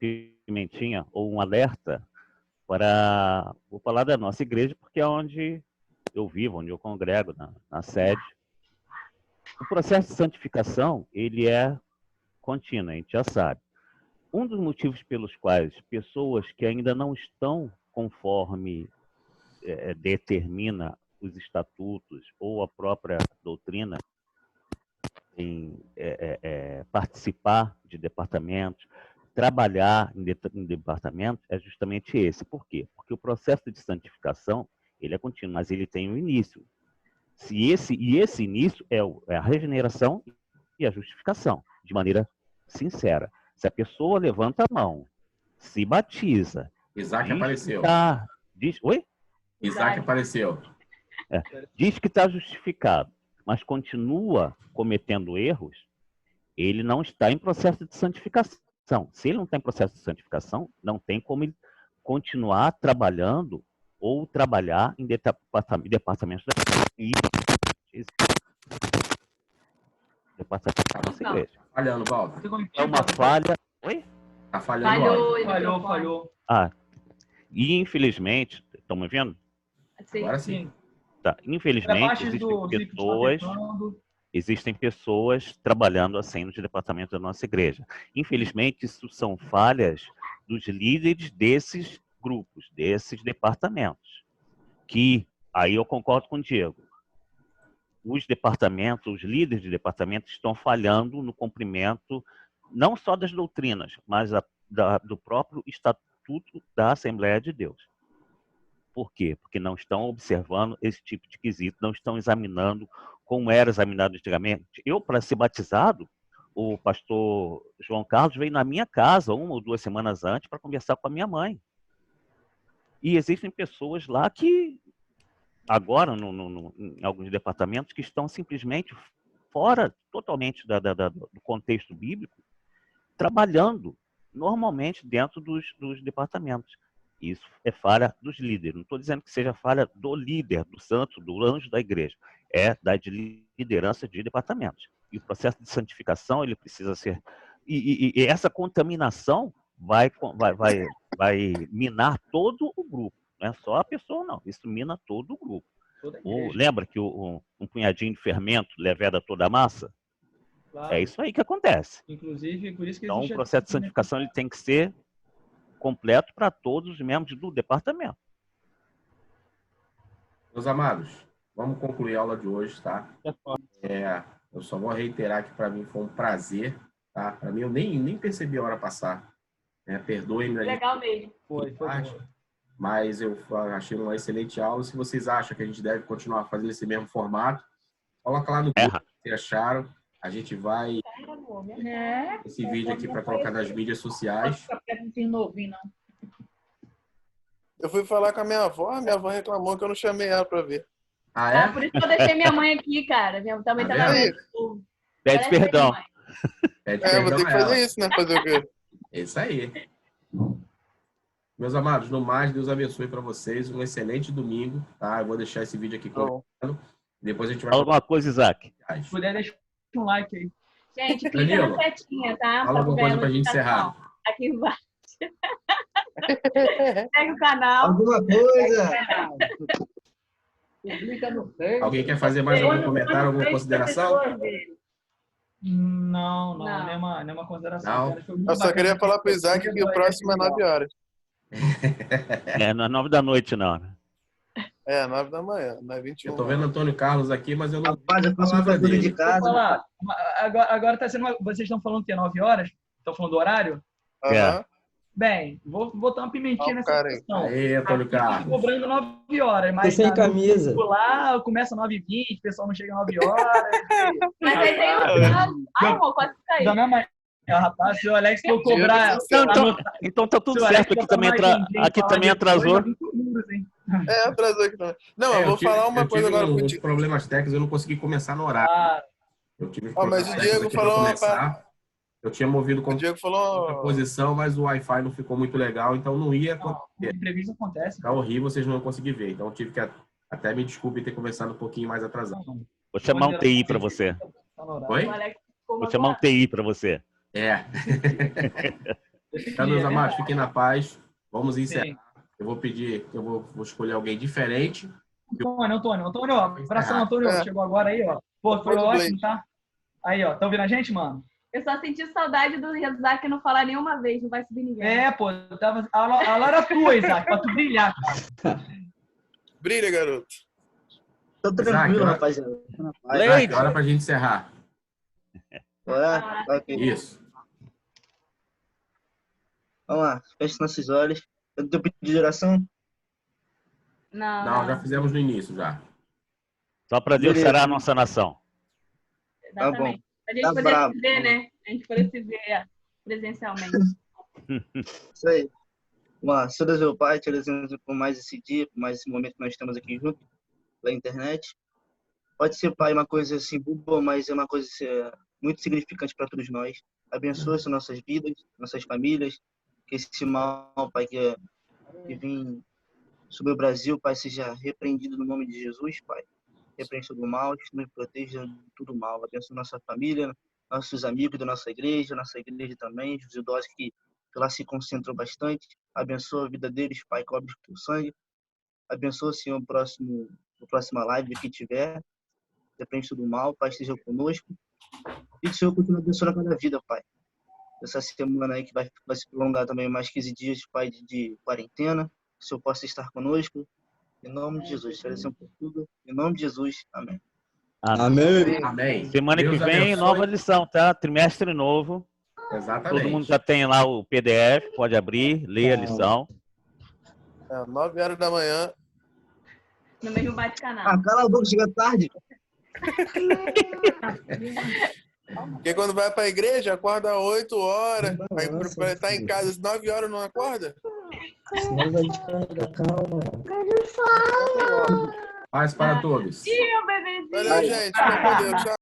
pimentinha ou um alerta vou falar da nossa igreja, porque é onde eu vivo, onde eu congrego, na sede. O processo de santificação, ele é contínuo, a gente já sabe. Um dos motivos pelos quais pessoas que ainda não estão conforme determina os estatutos ou a própria doutrina em participar de departamentos, trabalhar em departamentos, é justamente esse. Por quê? Porque o processo de santificação, ele é contínuo, mas ele tem um início. Esse início é a regeneração e a justificação, de maneira sincera. Se a pessoa levanta a mão, se batiza... Isaac apareceu. Oi? Isaac apareceu. Diz que está justificado, mas continua cometendo erros, ele não está em processo de santificação. Se ele não está em processo de santificação, não tem como ele continuar trabalhando ou trabalhar em departamentos da igreja. Falhando, Paulo. É uma falha. Oi? Tá falhando. Falhou. E infelizmente, estão me vendo? Sim. Agora sim. Tá. Infelizmente, existem pessoas trabalhando assim no departamento da nossa igreja. Infelizmente, isso são falhas dos líderes desses grupos, desses departamentos. Que, aí eu concordo com o Diego, os departamentos, os líderes de departamento estão falhando no cumprimento não só das doutrinas, mas do próprio Estatuto da Assembleia de Deus. Por quê? Porque não estão observando esse tipo de quesito, não estão examinando como era examinado antigamente. Eu, para ser batizado, o pastor João Carlos veio na minha casa 1 ou 2 semanas antes para conversar com a minha mãe. E existem pessoas lá que, agora, em alguns departamentos, que estão simplesmente fora totalmente do contexto bíblico, trabalhando normalmente dentro dos departamentos. Isso é falha dos líderes. Não estou dizendo que seja falha do líder, do santo, do anjo da igreja. É da liderança de departamentos. E o processo de santificação, ele precisa ser... E essa contaminação vai minar todo o grupo. Não é só a pessoa, não. Isso mina todo o grupo. Lembra que um punhadinho de fermento leveda toda a massa? Claro. É isso aí que acontece. Inclusive, por isso que Então, o existe processo de santificação ele tem que ser completo para todos os membros do departamento. Meus amados, vamos concluir a aula de hoje, tá? Eu só vou reiterar que para mim foi um prazer, tá? Para mim, eu nem percebi a hora passar. Perdoem-me. Legal mesmo. Foi. Mas eu achei uma excelente aula. Se vocês acham que a gente deve continuar fazendo esse mesmo formato, coloca lá no grupo o que vocês acharam. A gente vai esse vídeo aqui para colocar nas mídias sociais. Eu fui falar com a minha avó reclamou que eu não chamei ela para ver. Ah, é? Por isso que eu deixei minha mãe aqui, cara. Minha mãe também tá vendo. Pede perdão. Vou ter que fazer isso, né? Fazer o quê? É isso aí. Meus amados, no mais, Deus abençoe para vocês. Um excelente domingo, tá? Eu vou deixar esse vídeo aqui colocado. Depois a gente vai... Fala alguma coisa, Isaac. Se puder, deixa um like aí. Gente, clica na setinha, tá? Fala alguma coisa pra gente encerrar. Aqui embaixo. Segue o canal. Alguma coisa. Alguém quer fazer mais algum comentário, alguma consideração? Não. Nenhuma consideração. Eu só queria falar pro Isaac que o próximo é 9 horas. Não é 9 da noite, não. 9 da manhã, não é 21. Eu tô vendo Antônio Carlos aqui, mas eu não... Rapaz, eu faço uma dele. De casa. Falar. Agora tá sendo vocês estão falando que é 9 horas? Estão falando do horário? Bem, vou botar uma pimentinha nessa questão. Aí, Antônio Carlos. Cobrando 9 horas, mas sem camisa. Lá começa 9h20, o pessoal não chega 9 horas. Mas aí tem Ai, amor, quase caiu. Da minha mãe. Rapaz, se o Alex for cobrar... Então tá tudo certo. Aqui também atrasou. Atrasou aqui também. Não, eu vou falar uma coisa agora. Os problemas técnicos, eu não consegui começar no horário. Eu tive mas o Diego falou uma parada. Eu tinha movido com outra posição, mas o Wi-Fi não ficou muito legal, então não ia acontecer. Imprevisto acontece. Tá horrível, vocês não vão conseguir ver. Então eu tive que até me desculpe ter começado um pouquinho mais atrasado. Vou chamar um TI para você. Oi? Vou chamar um TI para você. Então, meus amados, fiquem na paz. Vamos encerrar. Eu vou pedir, eu vou escolher alguém diferente. Antônio, abração, Antônio, chegou agora aí, ó. Pô, foi ótimo, tá? Aí, ó, tá ouvindo a gente, mano? Eu só senti saudade do Isaac não falar nenhuma vez, não vai subir ninguém. A aula era tua, Isaac, pra tu brilhar, cara. Brilha, garoto. Tô tranquilo, rapaziada. Leite, hora pra gente encerrar. Okay. Isso. Vamos lá, feche nossos olhos. Eu tenho pedido de oração? Não, já fizemos no início, já. Só para Deus será a nossa nação. Exatamente. Tá bom. A gente poder se ver, né? A gente poder se ver presencialmente. Isso aí. Vamos lá. Senhor Deus, meu Pai, te agradecemos por mais esse dia, por mais esse momento que nós estamos aqui juntos, pela internet. Pode ser, Pai, uma coisa assim, boba, mas é uma coisa muito significante para todos nós. Abençoa as nossas vidas, nossas famílias, que esse mal, Pai, que vem sobre o Brasil, Pai, seja repreendido no nome de Jesus, Pai. Repreende todo o mal, nos proteja de tudo mal. Abençoa nossa família, nossos amigos da nossa igreja também, os idosos que lá se concentram bastante. Abençoa a vida deles, Pai, cobre o sangue. Abençoa, Senhor, a próxima live que tiver. Repreende todo o mal, Pai, esteja conosco. E que o Senhor continue abençoando a cada vida, Pai. Essa semana aí que vai se prolongar também mais 15 dias, Pai, de quarentena. Que o Senhor possa estar conosco. Em nome de Jesus, agradecemos por tudo. Em nome de Jesus, amém. Amém. Semana Deus que vem, abençoe. nova lição, tá? Trimestre novo. Exatamente. Todo mundo já tem lá o PDF, pode abrir, ler a lição. 9 horas da manhã. No mesmo bate-canal. Cala a boca, chega tarde. Porque quando vai pra igreja, acorda 8 horas. Aí pra estar em casa às 9 horas, não acorda? Paz para todos. Tio, bebezinho. Valeu, gente. Fica com Deus. Tchau.